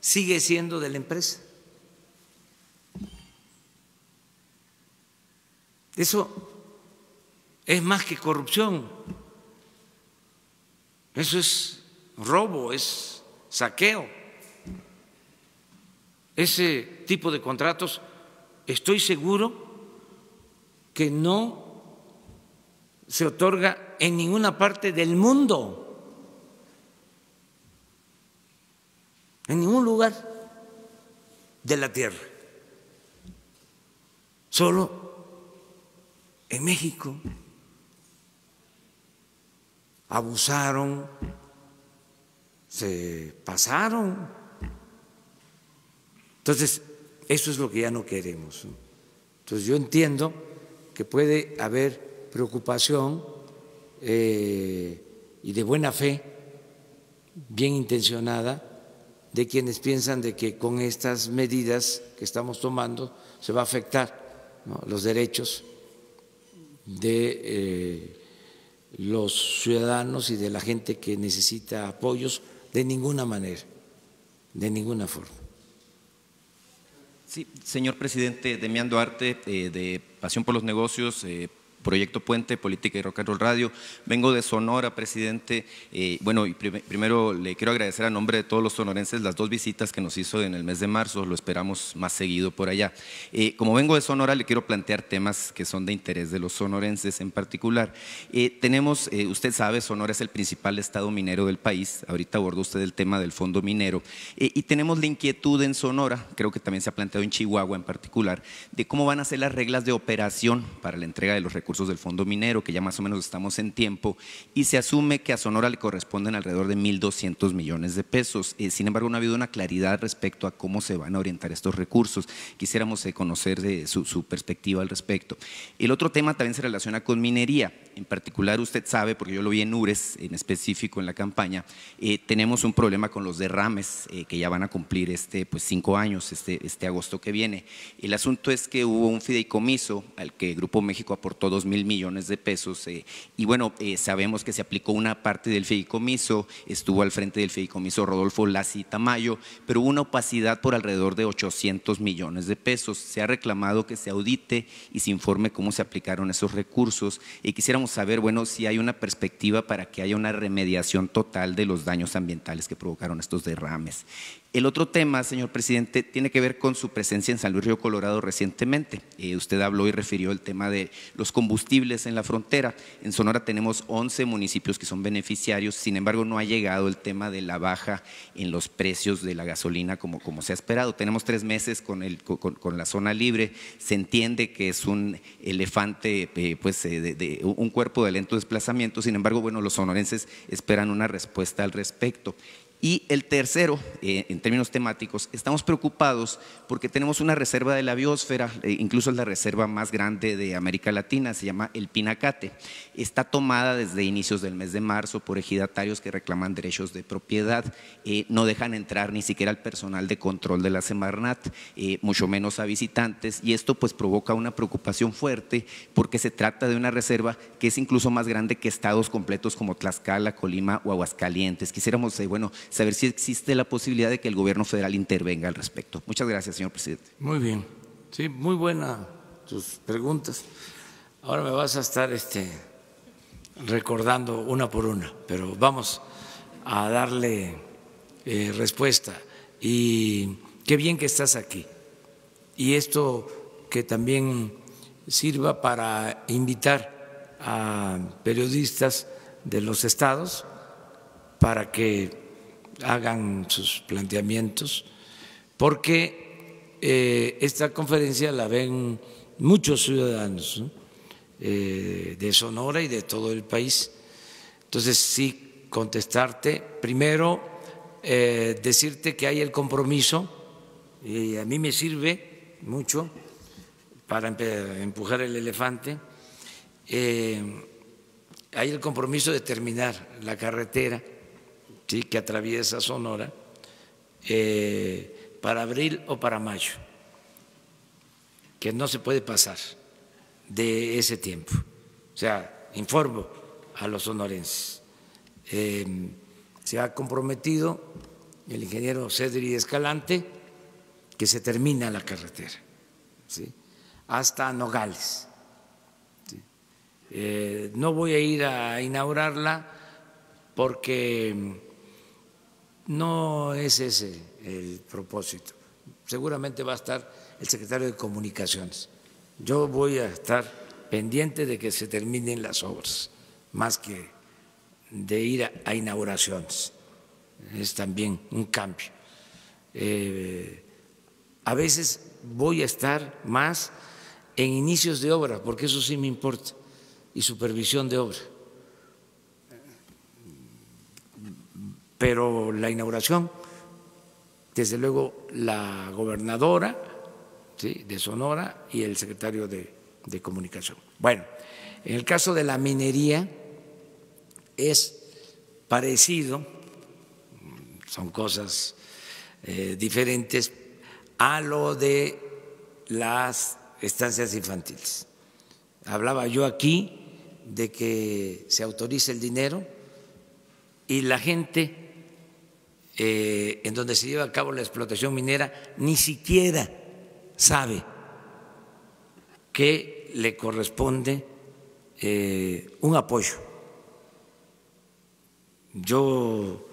sigue siendo de la empresa. Eso es más que corrupción, eso es robo, es saqueo. Ese tipo de contratos, estoy seguro que no se otorga en ninguna parte del mundo, en ningún lugar de la tierra, solo en México. Abusaron, se pasaron. Entonces, eso es lo que ya no queremos. Entonces, yo entiendo que puede haber preocupación y de buena fe, bien intencionada, de quienes piensan de que con estas medidas que estamos tomando se va a afectar, ¿no?, los derechos de los ciudadanos y de la gente que necesita apoyos. De ninguna manera, de ninguna forma. Sí, señor presidente, Demián Duarte, de Pasión por los Negocios, Proyecto Puente, Política y Rock and Roll Radio. Vengo de Sonora, presidente. Bueno, y primero le quiero agradecer a nombre de todos los sonorenses las 2 visitas que nos hizo en el mes de marzo. Lo esperamos más seguido por allá. Como vengo de Sonora, le quiero plantear temas que son de interés de los sonorenses en particular. Tenemos, usted sabe, Sonora es el principal estado minero del país. Ahorita abordó usted el tema del fondo minero. Y tenemos la inquietud en Sonora, creo que también se ha planteado en Chihuahua en particular, de cómo van a ser las reglas de operación para la entrega de los recursos del fondo minero, que ya más o menos estamos en tiempo, y se asume que a Sonora le corresponden alrededor de 1,200 millones de pesos. Sin embargo, no ha habido una claridad respecto a cómo se van a orientar estos recursos. Quisiéramos conocer su perspectiva al respecto. El otro tema también se relaciona con minería. En particular, usted sabe, porque yo lo vi en URES en específico en la campaña, tenemos un problema con los derrames que ya van a cumplir 5 años, este agosto que viene. El asunto es que hubo un fideicomiso al que Grupo México aportó 2,000 millones de pesos y bueno, sabemos que se aplicó una parte del fideicomiso, estuvo al frente del fideicomiso Rodolfo Lassi Tamayo, pero hubo una opacidad por alrededor de 800 millones de pesos. Se ha reclamado que se audite y se informe cómo se aplicaron esos recursos y quisiéramos saber, bueno, si hay una perspectiva para que haya una remediación total de los daños ambientales que provocaron estos derrames. El otro tema, señor presidente, tiene que ver con su presencia en San Luis Río Colorado recientemente. Usted habló y refirió el tema de los combustibles en la frontera. En Sonora tenemos 11 municipios que son beneficiarios, sin embargo no ha llegado el tema de la baja en los precios de la gasolina como se ha esperado. Tenemos 3 meses con la zona libre, se entiende que es un elefante, un cuerpo de lento desplazamiento, sin embargo, bueno, los sonorenses esperan una respuesta al respecto. Y el tercero, en términos temáticos, estamos preocupados porque tenemos una reserva de la biosfera, incluso es la reserva más grande de América Latina, se llama El Pinacate. Está tomada desde inicios del mes de marzo por ejidatarios que reclaman derechos de propiedad, no dejan entrar ni siquiera al personal de control de la Semarnat, mucho menos a visitantes, y esto pues provoca una preocupación fuerte porque se trata de una reserva que es incluso más grande que estados completos como Tlaxcala, Colima o Aguascalientes. Quisiéramos, saber si existe la posibilidad de que el gobierno federal intervenga al respecto. Muchas gracias, señor presidente. Muy bien, sí, muy buenas tus preguntas. Ahora me vas a estar recordando una por una, pero vamos a darle respuesta. Y qué bien que estás aquí. Y esto que también sirva para invitar a periodistas de los estados para que hagan sus planteamientos, porque esta conferencia la ven muchos ciudadanos, ¿no?, de Sonora y de todo el país. Entonces, sí, contestarte. Primero, decirte que hay el compromiso, y a mí me sirve mucho para empujar el elefante, hay el compromiso de terminar la carretera, ¿sí?, que atraviesa Sonora para abril o para mayo, que no se puede pasar de ese tiempo. O sea, informo a los sonorenses. Se ha comprometido el ingeniero Cedri Escalante que se termina la carretera, ¿sí?, hasta Nogales. ¿Sí? No voy a ir a inaugurarla porque no es ese el propósito. Seguramente va a estar el secretario de Comunicaciones. Yo voy a estar pendiente de que se terminen las obras, más que de ir a inauguraciones. Es también un cambio. A veces voy a estar más en inicios de obra, porque eso sí me importa, y supervisión de obra. Pero la inauguración, desde luego, la gobernadora, ¿sí?, de Sonora y el secretario de Comunicación. Bueno, en el caso de la minería es parecido, son cosas diferentes a lo de las estancias infantiles. Hablaba yo aquí de que se autorice el dinero y la gente en donde se lleva a cabo la explotación minera ni siquiera sabe que le corresponde un apoyo. Yo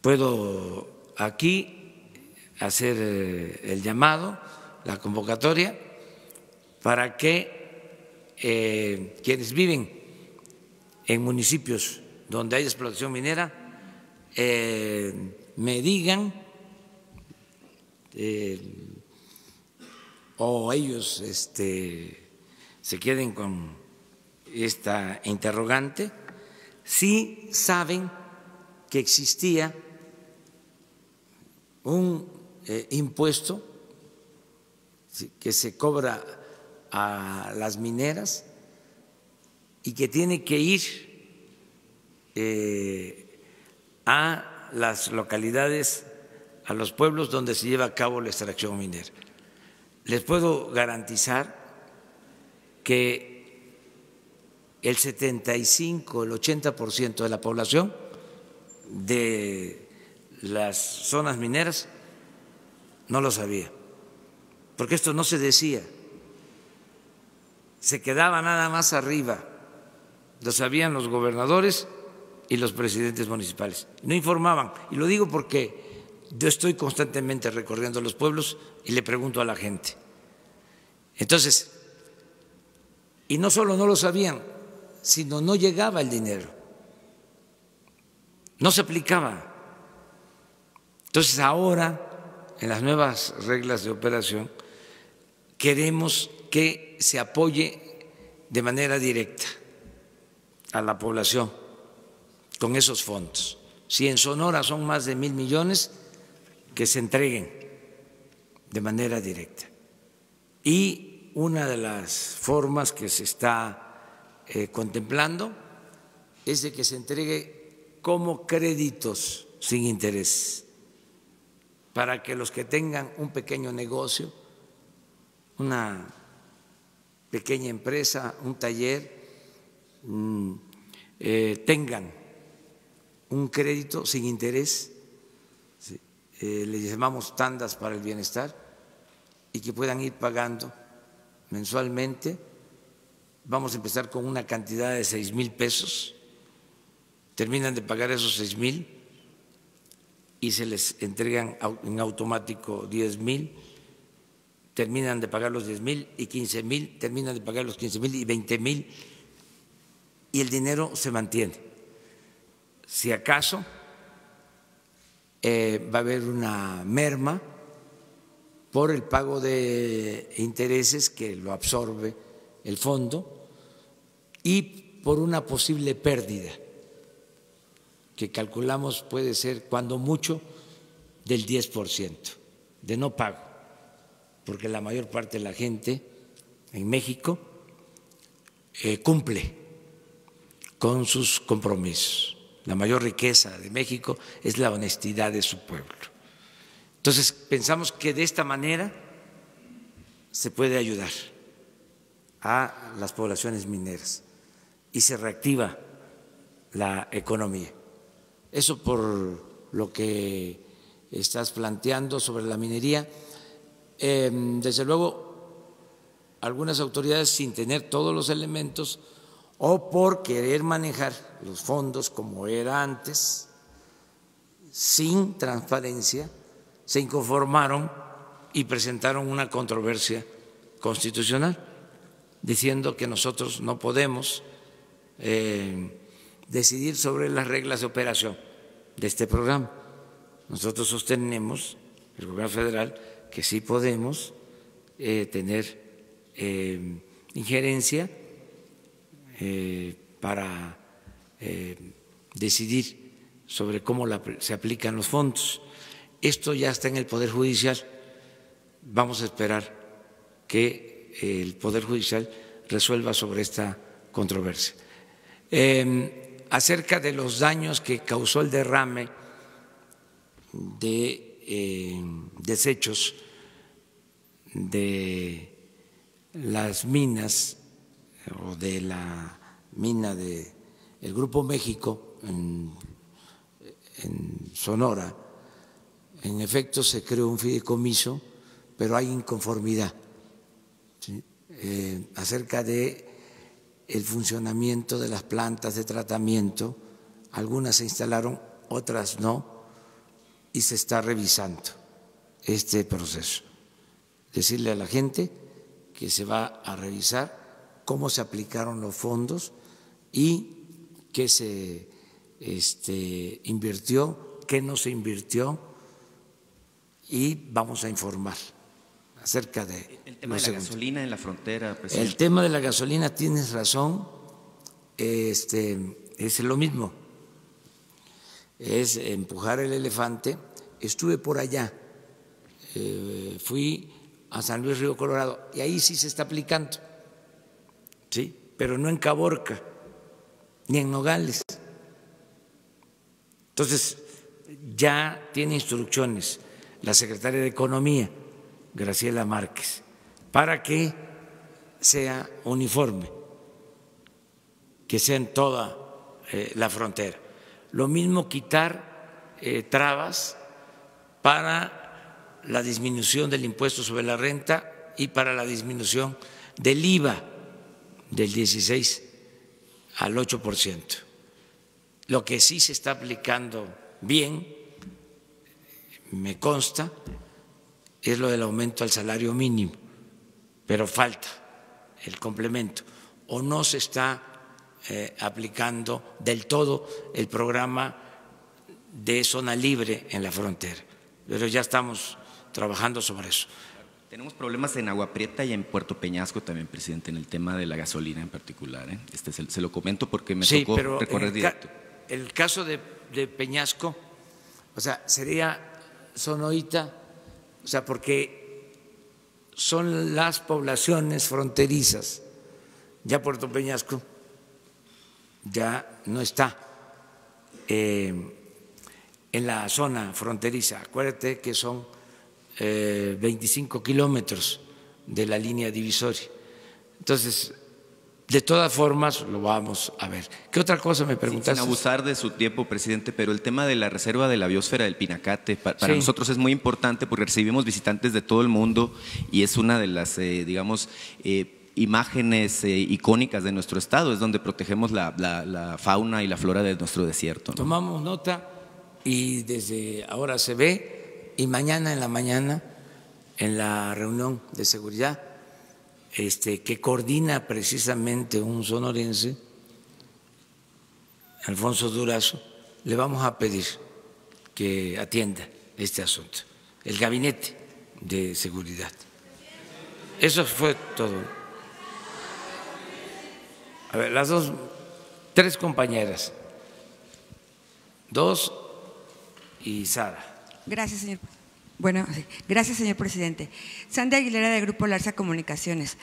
puedo aquí hacer el llamado, la convocatoria, para que quienes viven en municipios donde hay explotación minera me digan o ellos se queden con esta interrogante, si saben que existía un impuesto que se cobra a las mineras y que tiene que ir a las localidades, a los pueblos donde se lleva a cabo la extracción minera. Les puedo garantizar que el 75, el 80% de la población de las zonas mineras no lo sabía, porque esto no se decía, se quedaba nada más arriba, lo sabían los gobernadores y los presidentes municipales, no informaban. Y lo digo porque yo estoy constantemente recorriendo los pueblos y le pregunto a la gente. Entonces, y no solo no lo sabían, sino no llegaba el dinero, no se aplicaba. Entonces ahora, en las nuevas reglas de operación, queremos que se apoye de manera directa a la población con esos fondos. Si en Sonora son más de 1,000 millones, que se entreguen de manera directa. Y una de las formas que se está contemplando es de que se entregue como créditos sin interés, para que los que tengan un pequeño negocio, una pequeña empresa, un taller, tengan un crédito sin interés, ¿sí?, le llamamos tandas para el bienestar, y que puedan ir pagando mensualmente. Vamos a empezar con una cantidad de 6,000 pesos. Terminan de pagar esos 6,000 y se les entregan en automático 10,000. Terminan de pagar los 10,000 y 15,000, terminan de pagar los 15,000 y 20,000, y el dinero se mantiene. Si acaso va a haber una merma por el pago de intereses que lo absorbe el fondo y por una posible pérdida que calculamos puede ser cuando mucho del 10% de no pago, porque la mayor parte de la gente en México cumple con sus compromisos. La mayor riqueza de México es la honestidad de su pueblo. Entonces, pensamos que de esta manera se puede ayudar a las poblaciones mineras y se reactiva la economía. Eso por lo que estás planteando sobre la minería. Desde luego, algunas autoridades, sin tener todos los elementos o por querer manejar los fondos como era antes, sin transparencia, se inconformaron y presentaron una controversia constitucional diciendo que nosotros no podemos decidir sobre las reglas de operación de este programa. Nosotros sostenemos, el gobierno federal, que sí podemos tener injerencia para decidir sobre cómo se aplican los fondos. Esto ya está en el Poder Judicial. Vamos a esperar que el Poder Judicial resuelva sobre esta controversia. Acerca de los daños que causó el derrame de desechos de las minas o de la mina del Grupo México en Sonora, en efecto se creó un fideicomiso, pero hay inconformidad, ¿sí? Acerca de el funcionamiento de las plantas de tratamiento. Algunas se instalaron, otras no, y se está revisando este proceso. Decirle a la gente que se va a revisar cómo se aplicaron los fondos y qué se invirtió, qué no se invirtió, y vamos a informar acerca de el tema de la gasolina en la frontera, presidente. El tema de la gasolina, tienes razón, es lo mismo, es empujar el elefante. Estuve por allá, fui a San Luis Río Colorado y ahí sí se está aplicando, sí, pero no en Caborca ni en Nogales. Entonces ya tiene instrucciones la secretaria de Economía, Graciela Márquez, para que sea uniforme, que sea en toda la frontera. Lo mismo quitar trabas para la disminución del impuesto sobre la renta y para la disminución del IVA del 16 al 8%. Lo que sí se está aplicando bien, me consta, es lo del aumento al salario mínimo, pero falta el complemento, o no se está aplicando del todo el programa de zona libre en la frontera, pero ya estamos trabajando sobre eso. Tenemos problemas en Agua Prieta y en Puerto Peñasco también, presidente, en el tema de la gasolina en particular. Se lo comento porque me tocó recorrer directo. El caso de Peñasco, o sea, sería Sonoita, o sea, porque son las poblaciones fronterizas. Ya Puerto Peñasco ya no está en la zona fronteriza. Acuérdate que son 25 kilómetros de la línea divisoria. Entonces, de todas formas lo vamos a ver. ¿Qué otra cosa me preguntaste? Sin abusar de su tiempo, presidente, pero el tema de la reserva de la biosfera del Pinacate para nosotros es muy importante porque recibimos visitantes de todo el mundo y es una de las, digamos, imágenes icónicas de nuestro estado, es donde protegemos la fauna y la flora de nuestro desierto, ¿no? Tomamos nota y desde ahora se ve, y mañana en la mañana, en la reunión de seguridad, que coordina precisamente un sonorense, Alfonso Durazo, le vamos a pedir que atienda este asunto, el gabinete de seguridad. Eso fue todo. A ver, las tres compañeras, dos y Sara. Gracias, señor. Bueno, sí. Gracias, señor presidente. Sandy Aguilera, de Grupo Larsa Comunicaciones.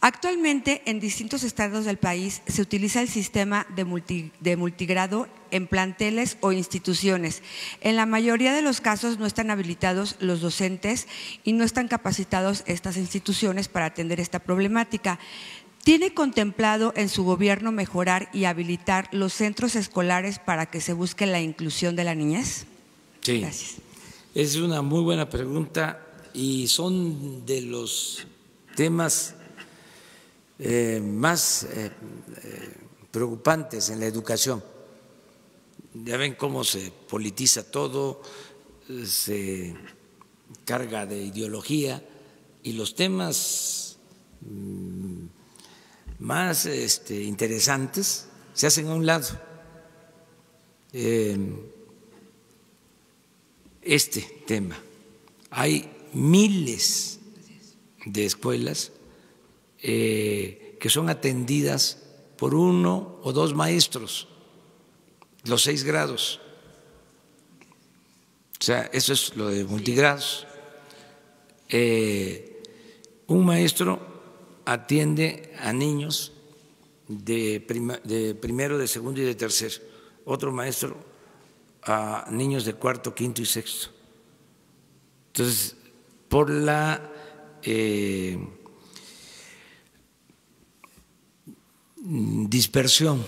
Actualmente, en distintos estados del país se utiliza el sistema de multigrado en planteles o instituciones. En la mayoría de los casos no están habilitados los docentes y no están capacitados estas instituciones para atender esta problemática. ¿Tiene contemplado en su gobierno mejorar y habilitar los centros escolares para que se busque la inclusión de la niñez? Sí. Gracias. Es una muy buena pregunta y son de los temas más preocupantes en la educación. Ya ven cómo se politiza todo, se carga de ideología y los temas más interesantes se hacen a un lado. Este tema. Hay miles de escuelas que son atendidas por 1 o 2 maestros, los 6 grados. O sea, eso es lo de multigrados. Un maestro atiende a niños de primero, de segundo y de tercero. Otro maestro a niños de cuarto, quinto y sexto. Entonces, por la dispersión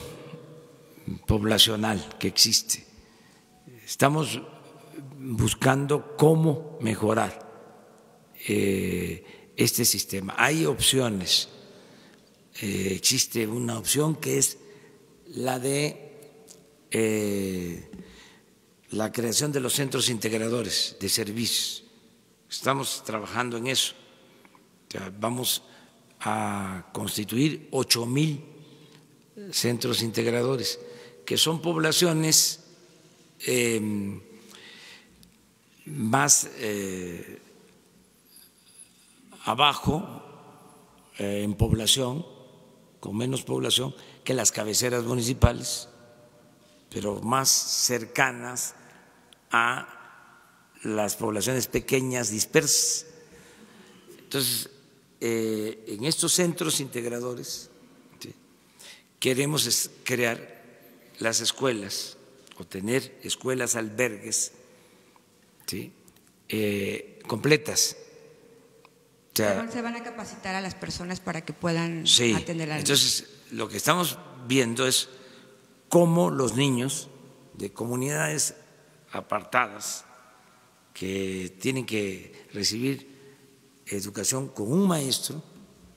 poblacional que existe, estamos buscando cómo mejorar este sistema. Hay opciones. Existe una opción que es la de la creación de los centros integradores de servicios. Estamos trabajando en eso. Vamos a constituir 8,000 centros integradores, que son poblaciones más abajo en población, con menos población que las cabeceras municipales, pero más cercanas a las poblaciones pequeñas dispersas. Entonces, en estos centros integradores, ¿sí?, queremos crear las escuelas o tener escuelas albergues, ¿sí?, completas. O sea, ¿se van a capacitar a las personas para que puedan sí, atender a los niños? Entonces, lo que estamos viendo es cómo los niños de comunidades apartadas que tienen que recibir educación con un maestro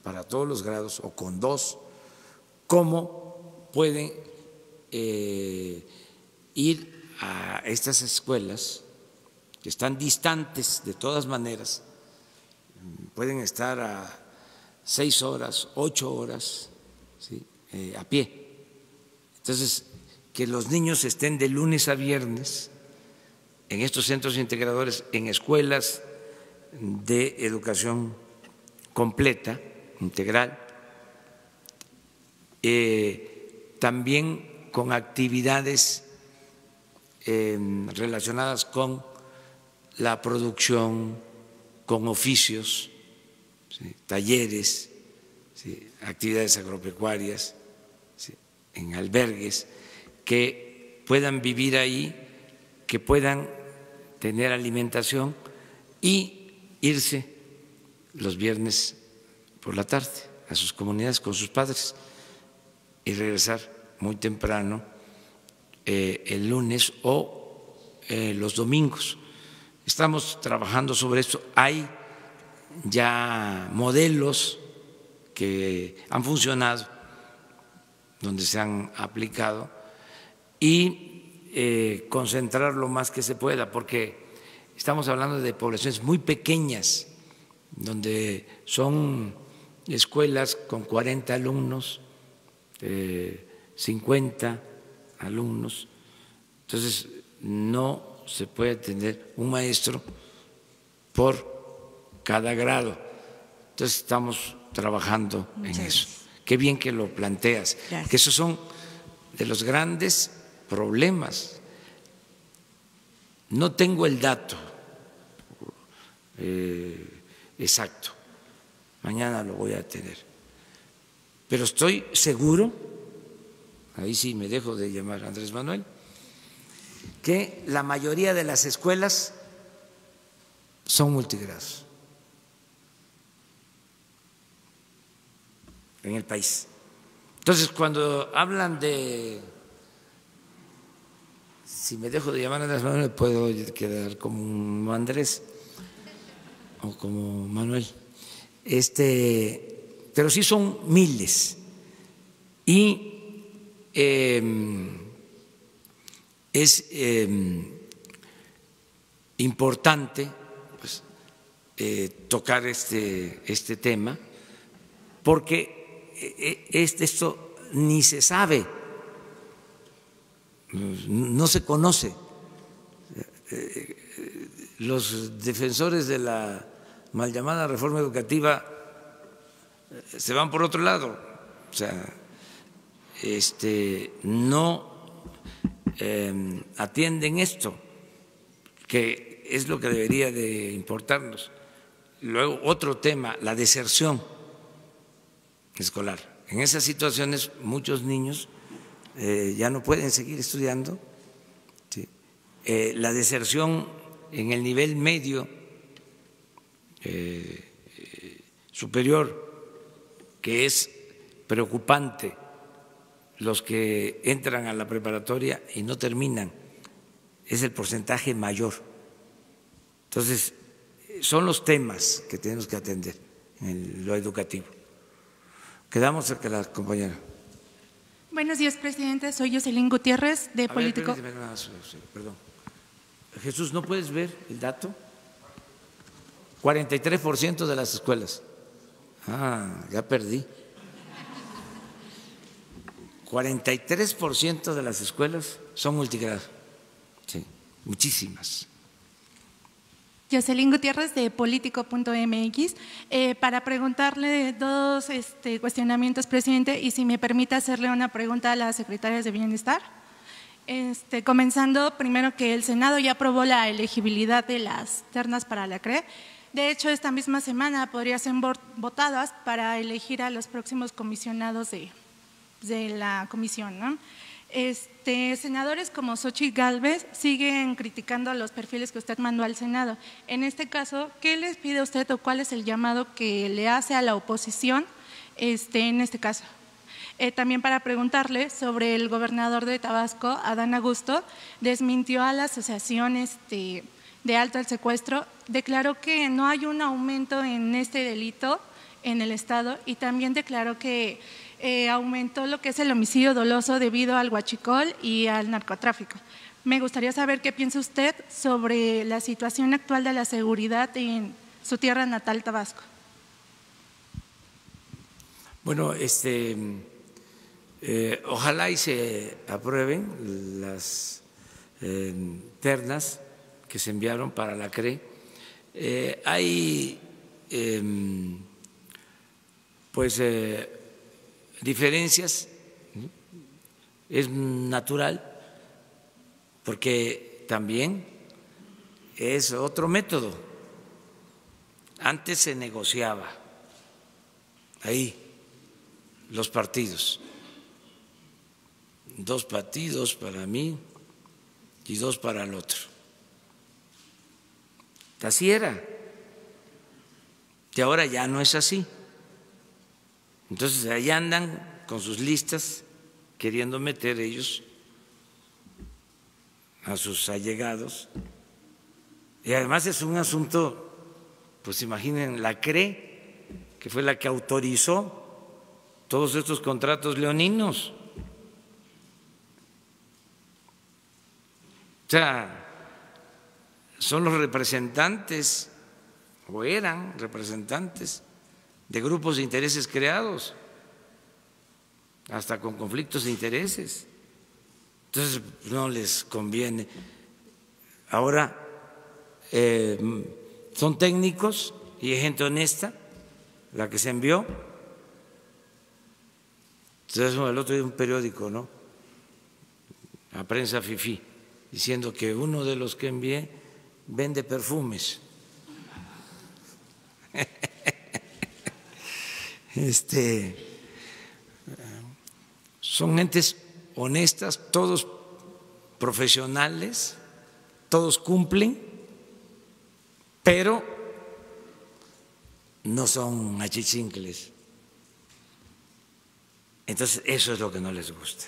para todos los grados o con 2, cómo pueden ir a estas escuelas que están distantes de todas maneras, pueden estar a 6 horas, 8 horas, ¿sí?, a pie. Entonces, que los niños estén de lunes a viernes en estos centros integradores, en escuelas de educación completa, integral, también con actividades relacionadas con la producción, con oficios, ¿sí?, talleres, ¿sí?, actividades agropecuarias, ¿sí?, en albergues, que puedan vivir ahí, que puedan tener alimentación y irse los viernes por la tarde a sus comunidades con sus padres. y regresar muy temprano el lunes o los domingos. Estamos trabajando sobre esto. Hay ya modelos que han funcionado, donde se han aplicado, y concentrar lo más que se pueda, porque estamos hablando de poblaciones muy pequeñas, donde son escuelas con 40 alumnos, 50 alumnos. Entonces, no se puede tener un maestro por cada grado. Entonces, estamos trabajando en eso. Qué bien que lo planteas, que esos son de los grandes problemas. No tengo el dato exacto, mañana lo voy a tener, pero estoy seguro, ahí sí me dejo de llamar Andrés Manuel, que la mayoría de las escuelas son multigrados en el país. Entonces, cuando hablan de, si me dejo de llamar Andrés Manuel, puedo quedar como Andrés o como Manuel, pero sí son miles, y es importante pues, tocar este tema, porque esto ni se sabe, no se conoce. Los defensores de la mal llamada reforma educativa se van por otro lado, o sea, no atienden esto, que es lo que debería de importarnos. Luego, otro tema, la deserción escolar. En esas situaciones muchos niños ya no pueden seguir estudiando. ¿Sí? La deserción en el nivel medio superior, que es preocupante, los que entran a la preparatoria y no terminan, es el porcentaje mayor. Entonces, son los temas que tenemos que atender en lo educativo. Quedamos cerca de la compañera. Buenos días, presidente. Soy Jocelyn Gutiérrez, de Político. Perdón. Jesús, ¿no puedes ver el dato? 43% de las escuelas. Ya perdí. 43% de las escuelas son multigrado. Sí, muchísimas. Jocelyn Gutiérrez, de Político.mx, para preguntarle dos cuestionamientos, presidente, y si me permite hacerle una pregunta a las secretarias de Bienestar. Comenzando primero, que el Senado ya aprobó la elegibilidad de las ternas para la CRE. De hecho, esta misma semana podrían ser votadas para elegir a los próximos comisionados de la comisión, ¿no? Senadores como Xochitl Gálvez siguen criticando los perfiles que usted mandó al Senado. En este caso, ¿qué les pide usted o cuál es el llamado que le hace a la oposición en este caso? También para preguntarle sobre el gobernador de Tabasco, Adán Augusto, desmintió a la asociación de alto al secuestro, declaró que no hay un aumento en este delito en el estado, y también declaró que aumentó lo que es el homicidio doloso debido al huachicol y al narcotráfico. Me gustaría saber qué piensa usted sobre la situación actual de la seguridad en su tierra natal, Tabasco. Bueno, ojalá y se aprueben las ternas que se enviaron para la CRE. Hay diferencias, es natural, porque también es otro método. Antes se negociaba ahí los partidos, 2 partidos para mí y 2 para el otro. Así era, y ahora ya no es así. Entonces, ahí andan con sus listas queriendo meter ellos a sus allegados. Y además es un asunto, pues imaginen, la CRE, que fue la que autorizó todos estos contratos leoninos. O sea, son los representantes, o eran representantes, de grupos de intereses creados, hasta con conflictos de intereses. Entonces no les conviene. Ahora son técnicos y es gente honesta la que se envió. Entonces el otro día un periódico, ¿no?, a Prensa Fifí, diciendo que uno de los que envié vende perfumes. Son gentes honestas, todos profesionales, todos cumplen, pero no son achichincles. Entonces eso es lo que no les gusta.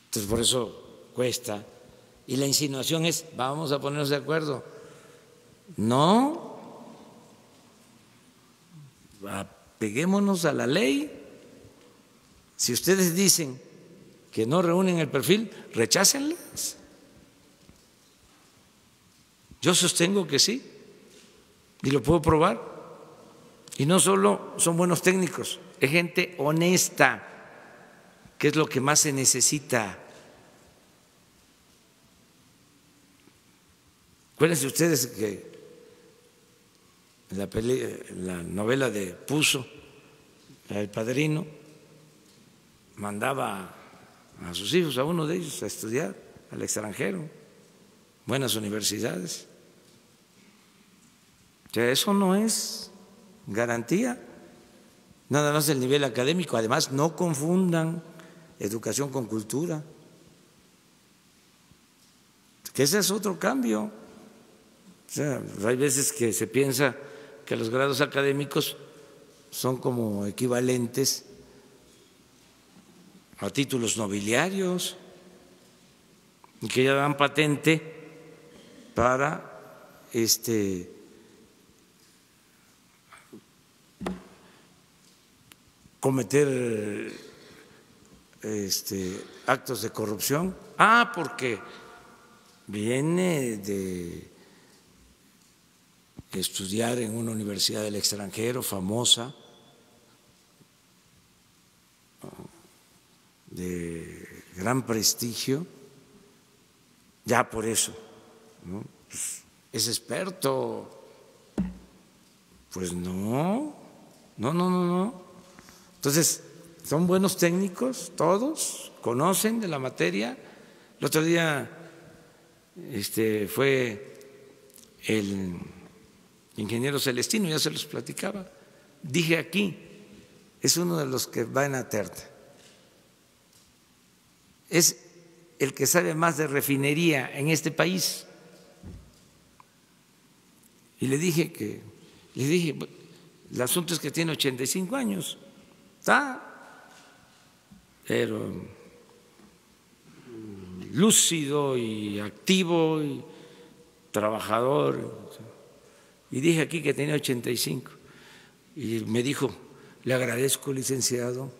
Entonces por eso cuesta. Y la insinuación es: vamos a ponernos de acuerdo. No, apeguémonos a la ley. Si ustedes dicen que no reúnen el perfil, rechácenlas. Yo sostengo que sí, y lo puedo probar. Y no solo son buenos técnicos, es gente honesta, que es lo que más se necesita. Acuérdense ustedes que en la novela de Puzo, El Padrino, mandaba a sus hijos, a uno de ellos, a estudiar al extranjero, buenas universidades. O sea, eso no es garantía, nada más el nivel académico. Además, no confundan educación con cultura, que ese es otro cambio. O sea, hay veces que se piensa que los grados académicos son como equivalentes a títulos nobiliarios y que ya dan patente para cometer actos de corrupción. Porque viene de estudiar en una universidad del extranjero famosa, de gran prestigio, ya por eso, ¿no?, pues es experto. Pues no. Entonces, son buenos técnicos, todos conocen de la materia. El otro día fue el ingeniero Celestino, ya se los platicaba. Dije aquí, es uno de los que va en la terna. Es el que sabe más de refinería en este país. Y le dije, el asunto es que tiene 85 años, pero lúcido y activo y trabajador. Y dije aquí que tenía 85. Y me dijo: le agradezco, licenciado,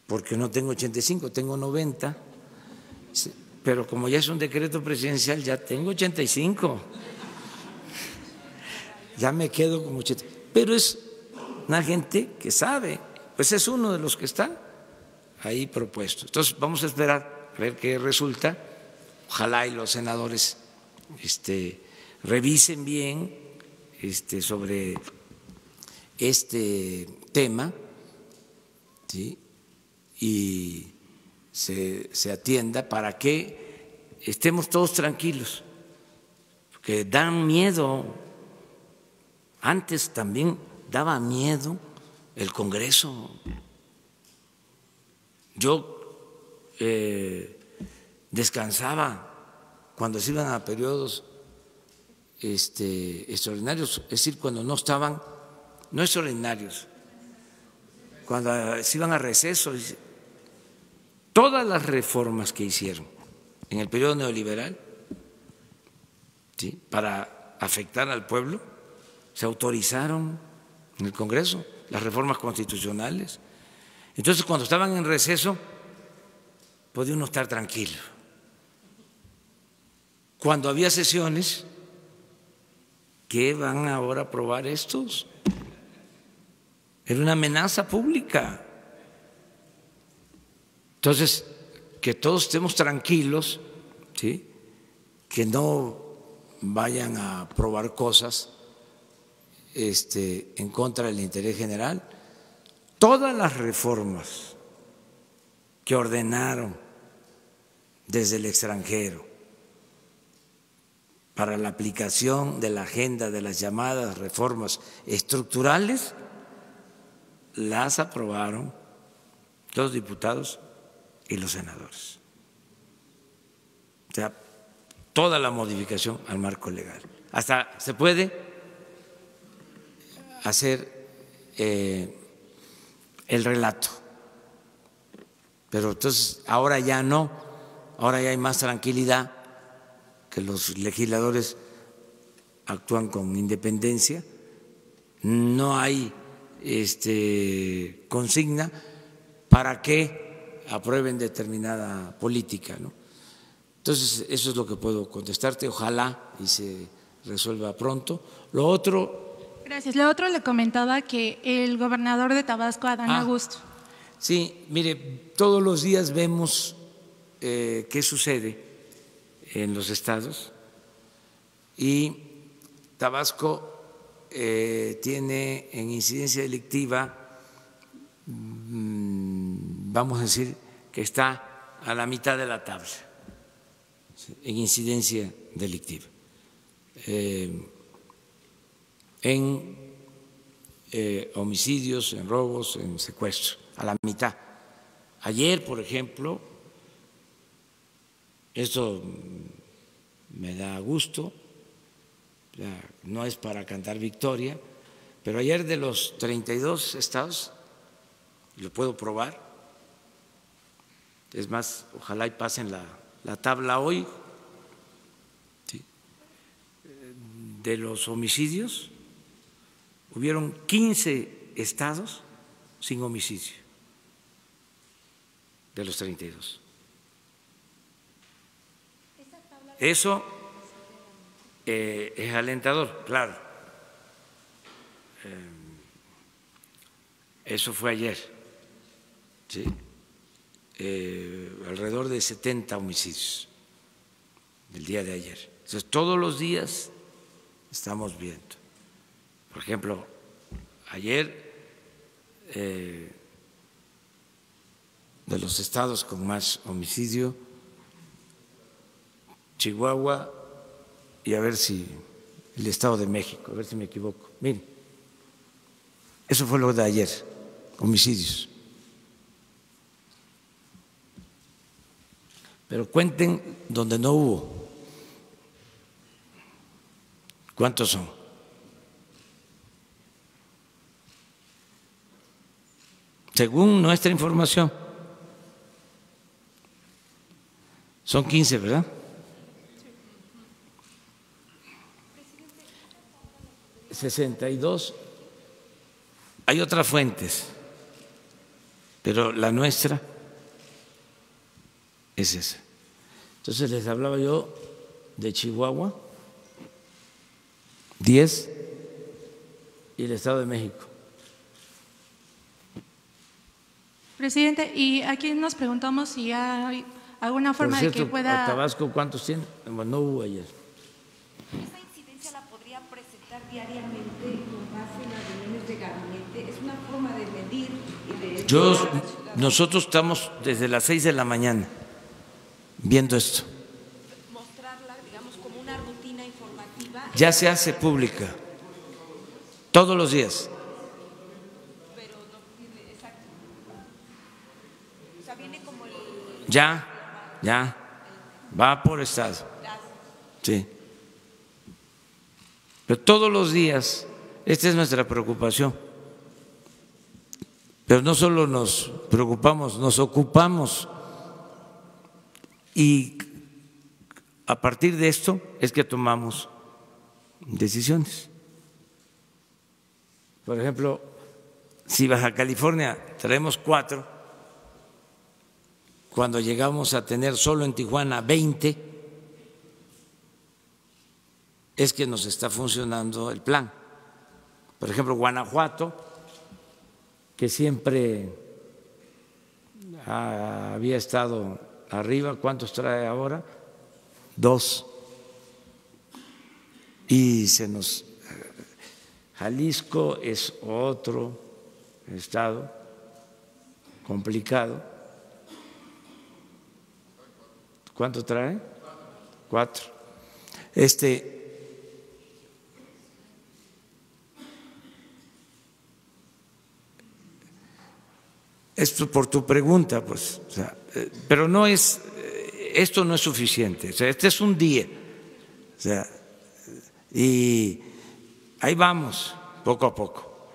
porque no tengo 85, tengo 90, pero como ya es un decreto presidencial, ya tengo 85. Ya me quedo como 80. Pero es una gente que sabe, pues es uno de los que está ahí propuesto. Entonces vamos a esperar a ver qué resulta. Ojalá y los senadores revisen bien sobre este tema, ¿sí?, y se atienda para que estemos todos tranquilos, porque dan miedo. Antes también daba miedo el Congreso. Yo descansaba cuando se iban a periodos extraordinarios, es decir, cuando no estaban, no extraordinarios, cuando se iban a receso, todas las reformas que hicieron en el periodo neoliberal, ¿sí?, para afectar al pueblo, se autorizaron en el Congreso, las reformas constitucionales. Entonces, cuando estaban en receso, podía uno estar tranquilo. Cuando había sesiones, ¿qué van ahora a aprobar estos? Era una amenaza pública. Entonces, que todos estemos tranquilos, ¿sí?, que no vayan a aprobar cosas en contra del interés general. Todas las reformas que ordenaron desde el extranjero para la aplicación de la agenda de las llamadas reformas estructurales, las aprobaron los diputados y los senadores. O sea, toda la modificación al marco legal. Hasta se puede hacer el relato, pero entonces ahora ya no, ahora ya hay más tranquilidad, que los legisladores actúan con independencia, no hay consigna para que aprueben determinada política, ¿no? Entonces, eso es lo que puedo contestarte. Ojalá y se resuelva pronto. Lo otro. Gracias. Lo otro le comentaba que el gobernador de Tabasco, Adán Augusto. Sí, mire, todos los días vemos qué sucede en los estados y Tabasco tiene en incidencia delictiva, vamos a decir que está a la mitad de la tabla en incidencia delictiva, en homicidios, en robos, en secuestros, a la mitad. Ayer, por ejemplo, esto me da gusto, no es para cantar victoria, pero ayer de los 32 estados, lo puedo probar, es más, ojalá y pasen la tabla hoy, ¿sí?, de los homicidios, hubieron 15 estados sin homicidio, de los 32. Eso es alentador, claro. Eso fue ayer, ¿sí? Alrededor de 70 homicidios el día de ayer. Entonces, todos los días estamos viendo. Por ejemplo, ayer de los estados con más homicidio, Chihuahua y a ver si el Estado de México, a ver si me equivoco. Miren, eso fue lo de ayer, homicidios. Pero cuenten donde no hubo. ¿Cuántos son? Según nuestra información, son 15, ¿verdad? 62. Hay otras fuentes, pero la nuestra es esa. Entonces les hablaba yo de Chihuahua, 10, y el Estado de México. Presidente, y aquí nos preguntamos si hay alguna forma Por cierto, de que pueda… ¿Tabasco cuántos tiene? Bueno, no hubo ayer. ¿Esa incidencia la podría presentar diariamente con base en las reuniones de gabinete? ¿Es una forma de medir y de… Nosotros estamos desde las 6 de la mañana viendo esto. Mostrarla, digamos, como una rutina informativa. Ya se hace pública, todos los días. Pero no tiene, exacto. O sea, viene como el… Ya, va por estado. Sí. Pero todos los días, esta es nuestra preocupación. Pero no solo nos preocupamos, nos ocupamos. Y a partir de esto es que tomamos decisiones. Por ejemplo, si Baja California traemos 4, cuando llegamos a tener solo en Tijuana 20, es que nos está funcionando el plan. Por ejemplo, Guanajuato, que siempre había estado arriba, ¿cuántos trae ahora? 2. Y Jalisco es otro estado complicado. ¿Cuánto trae? 4. Esto por tu pregunta, pues, o sea, pero no es, esto no es suficiente. O sea, este es un día, o sea, y ahí vamos, poco a poco.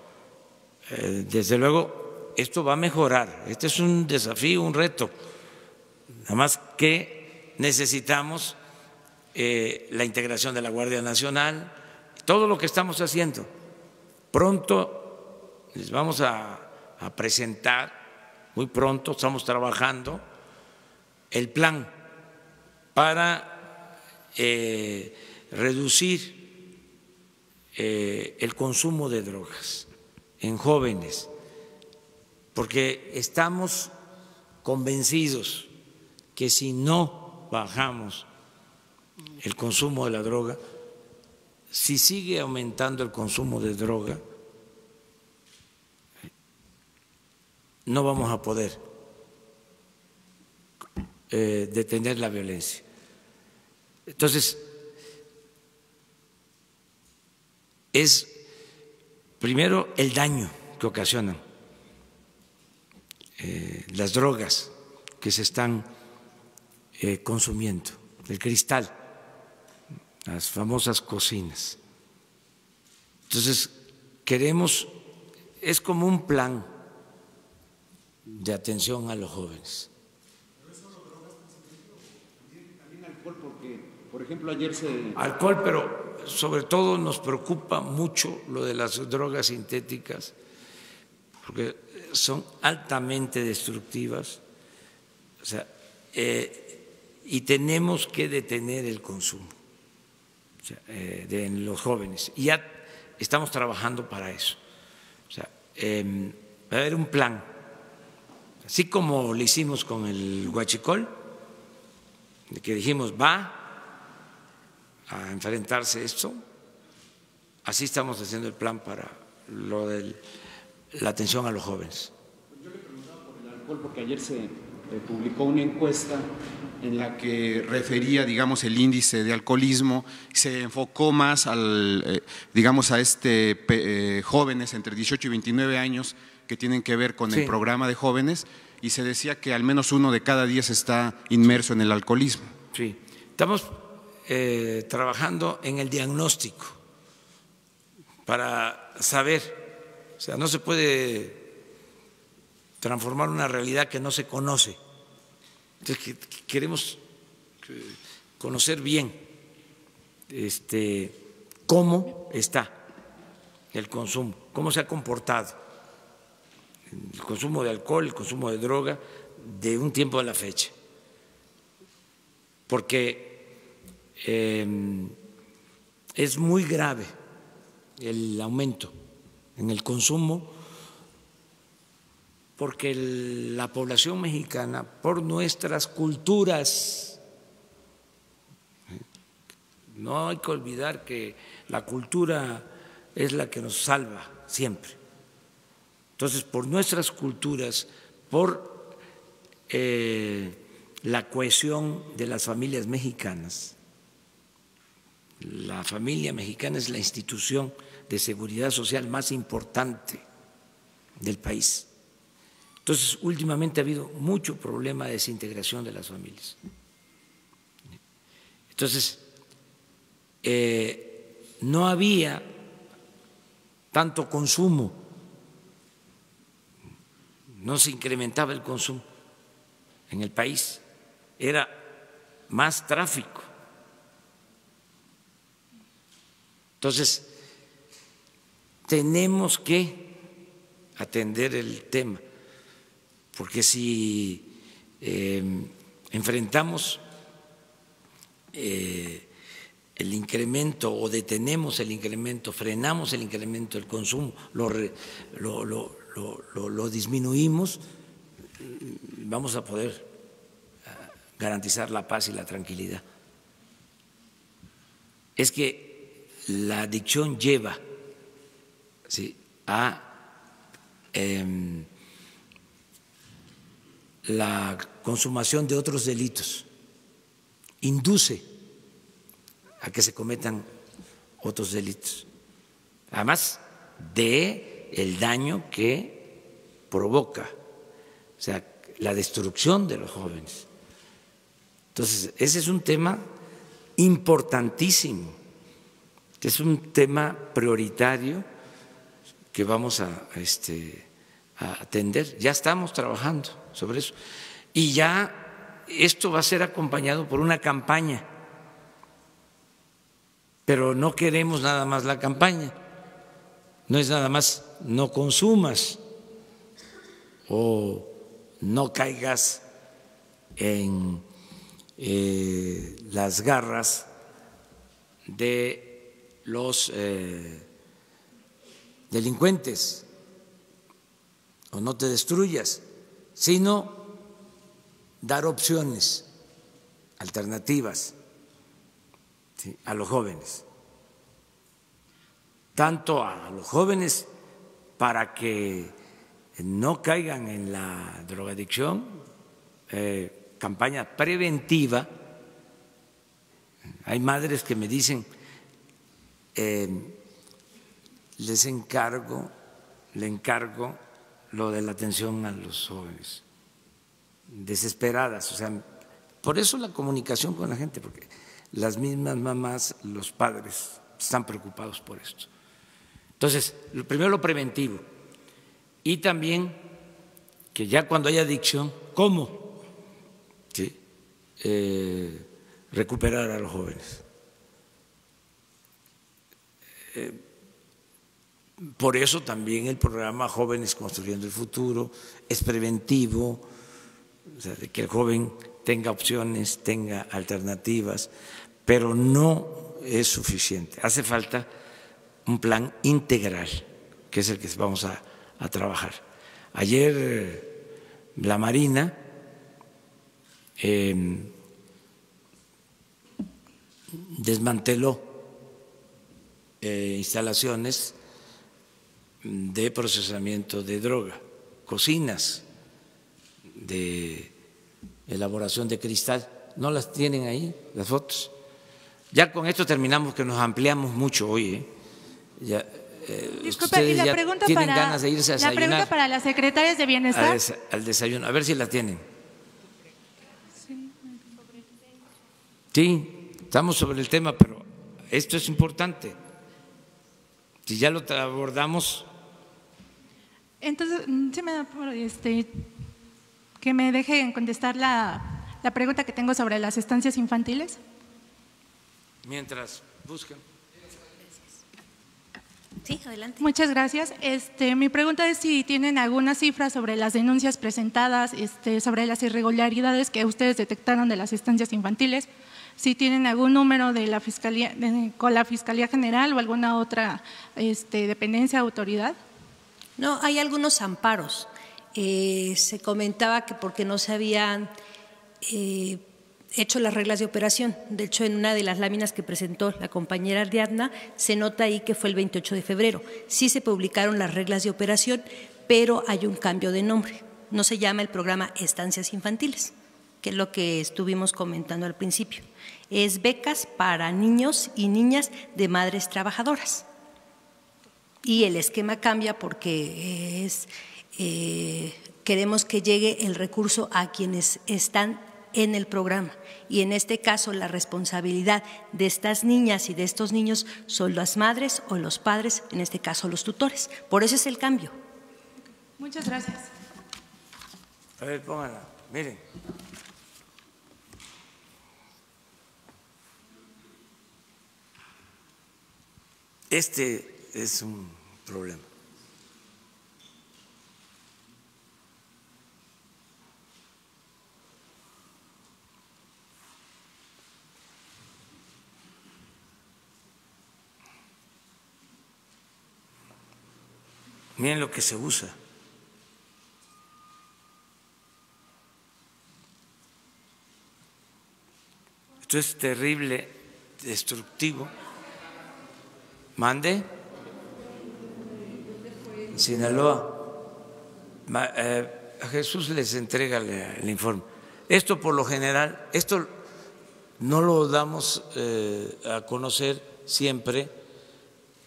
Desde luego, esto va a mejorar. Este es un desafío, un reto. Nada más que necesitamos la integración de la Guardia Nacional, todo lo que estamos haciendo. Pronto les vamos a presentar, muy pronto, estamos trabajando el plan para reducir el consumo de drogas en jóvenes, porque estamos convencidos que si no bajamos el consumo de la droga, si sigue aumentando el consumo de droga, no vamos a poder detener la violencia. Entonces, es primero el daño que ocasionan las drogas que se están consumiendo, el cristal, las famosas cocinas. Entonces, queremos, es como un plan de atención a los jóvenes. También alcohol, porque, por ejemplo, ayer se… Alcohol, pero sobre todo nos preocupa mucho lo de las drogas sintéticas, porque son altamente destructivas, o sea, y tenemos que detener el consumo, o sea, de los jóvenes. Y ya estamos trabajando para eso. O sea, va a haber un plan, así como lo hicimos con el huachicol, de que dijimos va a enfrentarse esto, así estamos haciendo el plan para lo de la atención a los jóvenes. Yo le preguntaba por el alcohol porque ayer se publicó una encuesta en la que refería, digamos, el índice de alcoholismo, se enfocó más al, digamos, a jóvenes entre 18 y 29 años que tienen que ver con el programa de jóvenes, y se decía que al menos 1 de cada 10 está inmerso en el alcoholismo. Sí, estamos trabajando en el diagnóstico para saber, o sea, no se puede transformar una realidad que no se conoce. Entonces, queremos conocer bien cómo está el consumo, cómo se ha comportado el consumo de alcohol, el consumo de droga de un tiempo a la fecha. Porque es muy grave el aumento en el consumo, porque la población mexicana, por nuestras culturas, no hay que olvidar que la cultura es la que nos salva siempre. Entonces, por nuestras culturas, por la cohesión de las familias mexicanas, la familia mexicana es la institución de seguridad social más importante del país. Entonces, últimamente ha habido mucho problema de desintegración de las familias. Entonces, no había tanto consumo no se incrementaba el consumo en el país, era más tráfico. Entonces, tenemos que atender el tema, porque si enfrentamos el incremento o detenemos el incremento, frenamos el incremento del consumo, lo disminuimos, vamos a poder garantizar la paz y la tranquilidad. Es que la adicción lleva, ¿sí?, a la consumación de otros delitos, induce a que se cometan otros delitos, además de el daño que provoca, o sea, la destrucción de los jóvenes. Entonces, ese es un tema importantísimo, que es un tema prioritario que vamos a atender. Ya estamos trabajando sobre eso y ya esto va a ser acompañado por una campaña, pero no queremos nada más la campaña, no es nada más no consumas o no caigas en las garras de los delincuentes o no te destruyas, sino dar opciones, alternativas, ¿sí?, a los jóvenes, tanto a los jóvenes para que no caigan en la drogadicción, campaña preventiva. Hay madres que me dicen, le encargo lo de la atención a los jóvenes, desesperadas, o sea, por eso la comunicación con la gente, porque las mismas mamás, los padres están preocupados por esto. Entonces, primero lo preventivo y también que ya cuando haya adicción, ¿cómo? ¿Sí? Recuperar a los jóvenes. Por eso también el programa Jóvenes Construyendo el Futuro es preventivo, o sea, de que el joven tenga opciones, tenga alternativas, pero no es suficiente. Hace falta un plan integral, que es el que vamos a trabajar. Ayer la Marina desmanteló instalaciones de procesamiento de droga, cocinas de elaboración de cristal. ¿No las tienen ahí las fotos? Ya con esto terminamos, que nos ampliamos mucho hoy. Ya, disculpe, y la pregunta tienen ganas de irse a desayunar. La pregunta para las secretarias de Bienestar. Al desayuno, a ver si la tienen. Sí, estamos sobre el tema, pero esto es importante. Si ya lo abordamos. Entonces, sí me da por que me dejen contestar la pregunta que tengo sobre las estancias infantiles. Mientras buscan. Sí, adelante. Muchas gracias. Mi pregunta es si tienen alguna cifra sobre las denuncias presentadas, sobre las irregularidades que ustedes detectaron de las estancias infantiles, si tienen algún número de la Fiscalía, con la Fiscalía General o alguna otra dependencia o autoridad. No, hay algunos amparos. Se comentaba que porque no se habían hecho las reglas de operación. De hecho, en una de las láminas que presentó la compañera Ariadna, se nota ahí que fue el 28 de febrero. Sí se publicaron las reglas de operación, pero hay un cambio de nombre. No se llama el programa Estancias Infantiles, que es lo que estuvimos comentando al principio. Es becas para niños y niñas de madres trabajadoras. Y el esquema cambia porque queremos que llegue el recurso a quienes están en el programa, y en este caso la responsabilidad de estas niñas y de estos niños son las madres o los padres, en este caso los tutores. Por eso es el cambio. Muchas gracias. A ver, pónganla, miren. Este es un problema. Miren lo que se usa. Esto es terrible, destructivo. ¿Mande? Sinaloa. A Jesús les entrega el informe. Esto por lo general, esto no lo damos a conocer siempre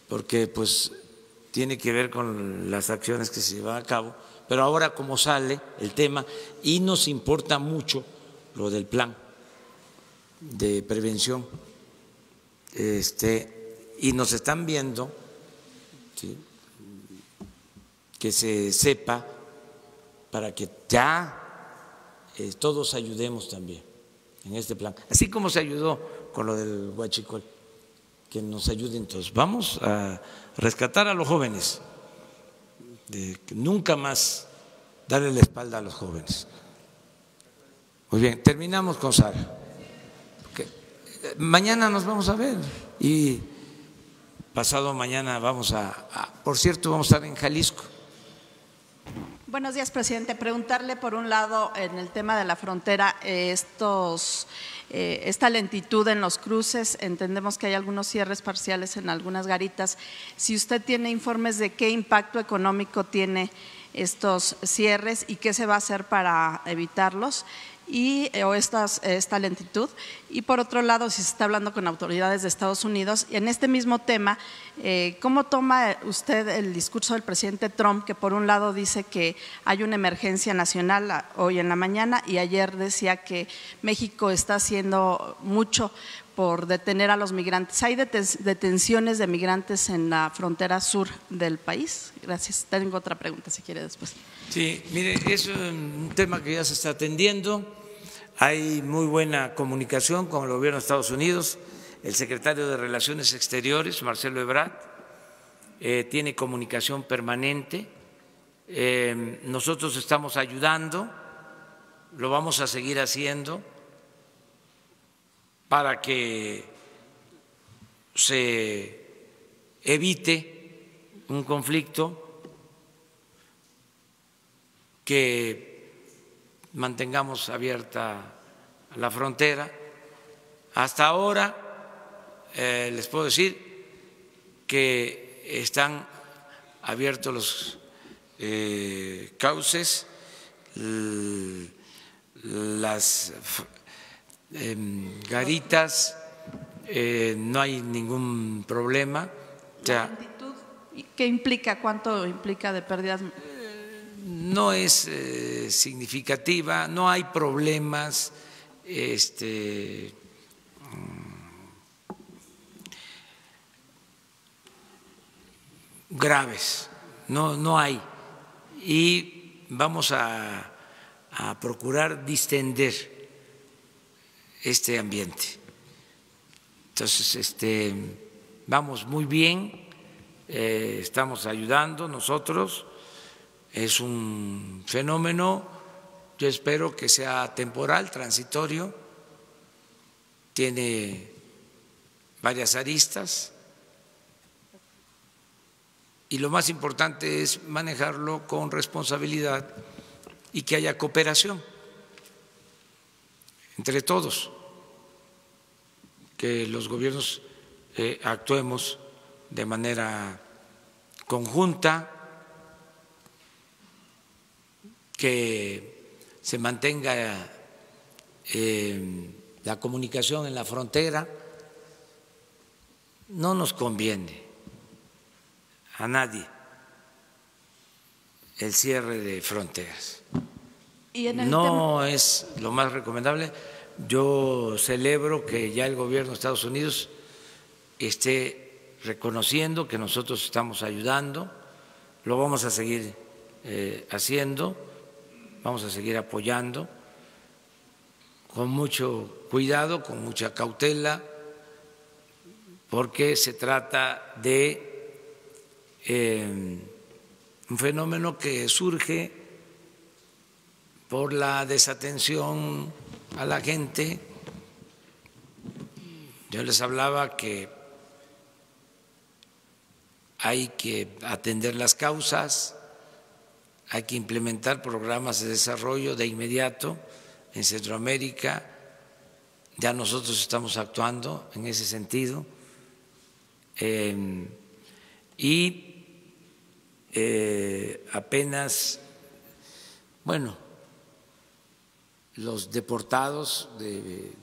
porque pues tiene que ver con las acciones que se llevan a cabo, pero ahora como sale el tema y nos importa mucho lo del plan de prevención, y nos están viendo, ¿sí?, que se sepa para que ya todos ayudemos también en este plan, así como se ayudó con lo del huachicol, que nos ayuden todos. Vamos a rescatar a los jóvenes, nunca más darle la espalda a los jóvenes. Muy bien, terminamos con Sara. Mañana nos vamos a ver y pasado mañana por cierto, vamos a estar en Jalisco. Buenos días, presidente. Preguntarle, por un lado, en el tema de la frontera, esta lentitud en los cruces, entendemos que hay algunos cierres parciales en algunas garitas. Si usted tiene informes de qué impacto económico tiene estos cierres y qué se va a hacer para evitarlos, o esta lentitud. Y por otro lado, si se está hablando con autoridades de Estados Unidos, y en este mismo tema, ¿cómo toma usted el discurso del presidente Trump, que por un lado dice que hay una emergencia nacional hoy en la mañana y ayer decía que México está haciendo mucho por detener a los migrantes? ¿Hay detenciones de migrantes en la frontera sur del país? Gracias. Tengo otra pregunta, si quiere después. Sí, mire, es un tema que ya se está atendiendo. Hay muy buena comunicación con el gobierno de Estados Unidos. El secretario de Relaciones Exteriores, Marcelo Ebrard, tiene comunicación permanente. Nosotros estamos ayudando, lo vamos a seguir haciendo para que se evite un conflicto, que mantengamos abierta la frontera. Hasta ahora les puedo decir que están abiertos los cauces, las garitas, no hay ningún problema. ¿La lentitud qué implica? ¿Cuánto implica de pérdidas? No es significativa, no hay problemas graves, no hay. Y vamos a procurar distender este ambiente. Entonces, vamos muy bien, estamos ayudando nosotros. Es un fenómeno, yo espero que sea temporal, transitorio, tiene varias aristas y lo más importante es manejarlo con responsabilidad y que haya cooperación entre todos, que los gobiernos actuemos de manera conjunta, que se mantenga la comunicación en la frontera. No nos conviene a nadie el cierre de fronteras. No es lo más recomendable. Yo celebro que ya el gobierno de Estados Unidos esté reconociendo que nosotros estamos ayudando, lo vamos a seguir haciendo. vamos a seguir apoyando con mucho cuidado, con mucha cautela, porque se trata de un fenómeno que surge por la desatención a la gente. Yo les hablaba que hay que atender las causas, hay que implementar programas de desarrollo de inmediato en Centroamérica. Ya nosotros estamos actuando en ese sentido. Y apenas, bueno, los deportados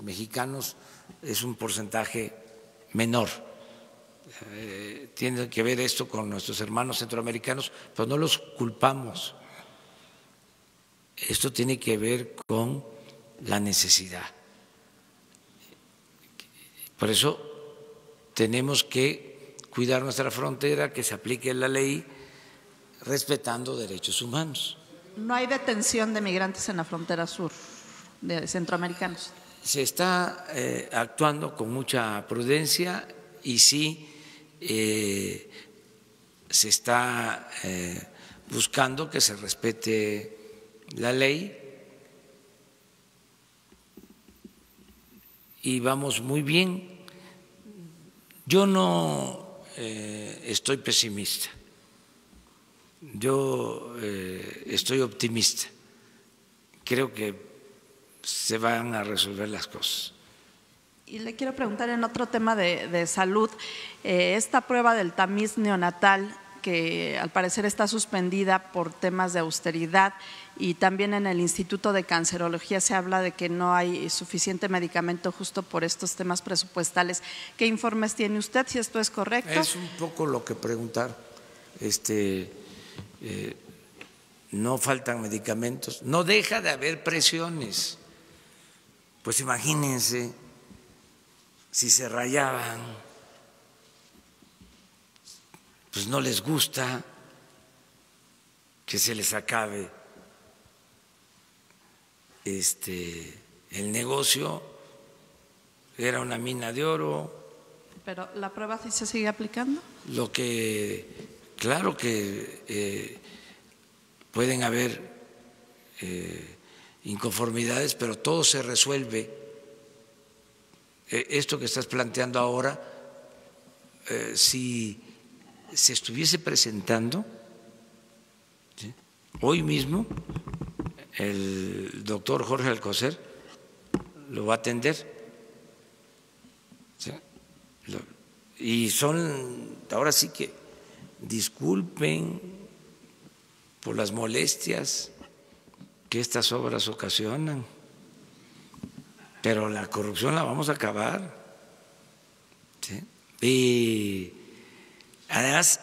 mexicanos es un porcentaje menor. Tiene que ver esto con nuestros hermanos centroamericanos, pero no los culpamos. Esto tiene que ver con la necesidad. Por eso tenemos que cuidar nuestra frontera, que se aplique la ley respetando derechos humanos. No hay detención de migrantes en la frontera sur de centroamericanos. Se está actuando con mucha prudencia y sí se está buscando que se respete la ley y vamos muy bien. Yo no estoy pesimista, yo estoy optimista. Creo que se van a resolver las cosas. Y le quiero preguntar en otro tema de salud, esta prueba del tamiz neonatal que al parecer está suspendida por temas de austeridad, y también en el Instituto de Cancerología se habla de que no hay suficiente medicamento justo por estos temas presupuestales. ¿Qué informes tiene usted, si esto es correcto? Es un poco lo que preguntaron. No faltan medicamentos, no deja de haber presiones. Pues imagínense si se rayaban, pues no les gusta que se les acabe el negocio, era una mina de oro. ¿Pero la prueba sí se sigue aplicando? Claro que pueden haber inconformidades, pero todo se resuelve. Esto que estás planteando ahora, si se estuviese presentando, ¿sí?, hoy mismo, el doctor Jorge Alcocer lo va a atender, ¿sí? Y ahora sí que disculpen por las molestias que estas obras ocasionan, pero la corrupción la vamos a acabar, ¿sí? Y además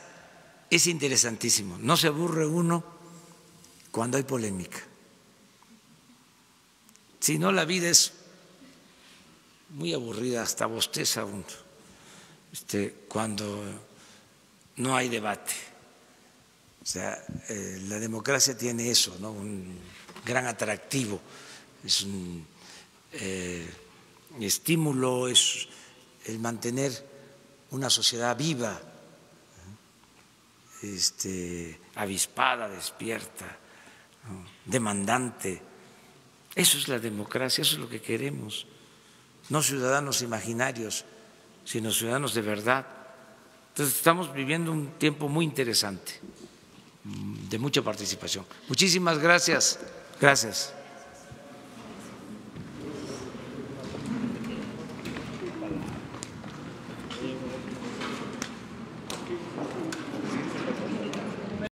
es interesantísimo, no se aburre uno cuando hay polémica. Si no, la vida es muy aburrida, hasta bosteza uno cuando no hay debate. O sea, la democracia tiene eso, ¿no? Un gran atractivo, es un estímulo, es el mantener una sociedad viva, avispada, despierta, ¿no?, demandante. Eso es la democracia, eso es lo que queremos. No ciudadanos imaginarios, sino ciudadanos de verdad. Entonces estamos viviendo un tiempo muy interesante, de mucha participación. Muchísimas gracias. Gracias.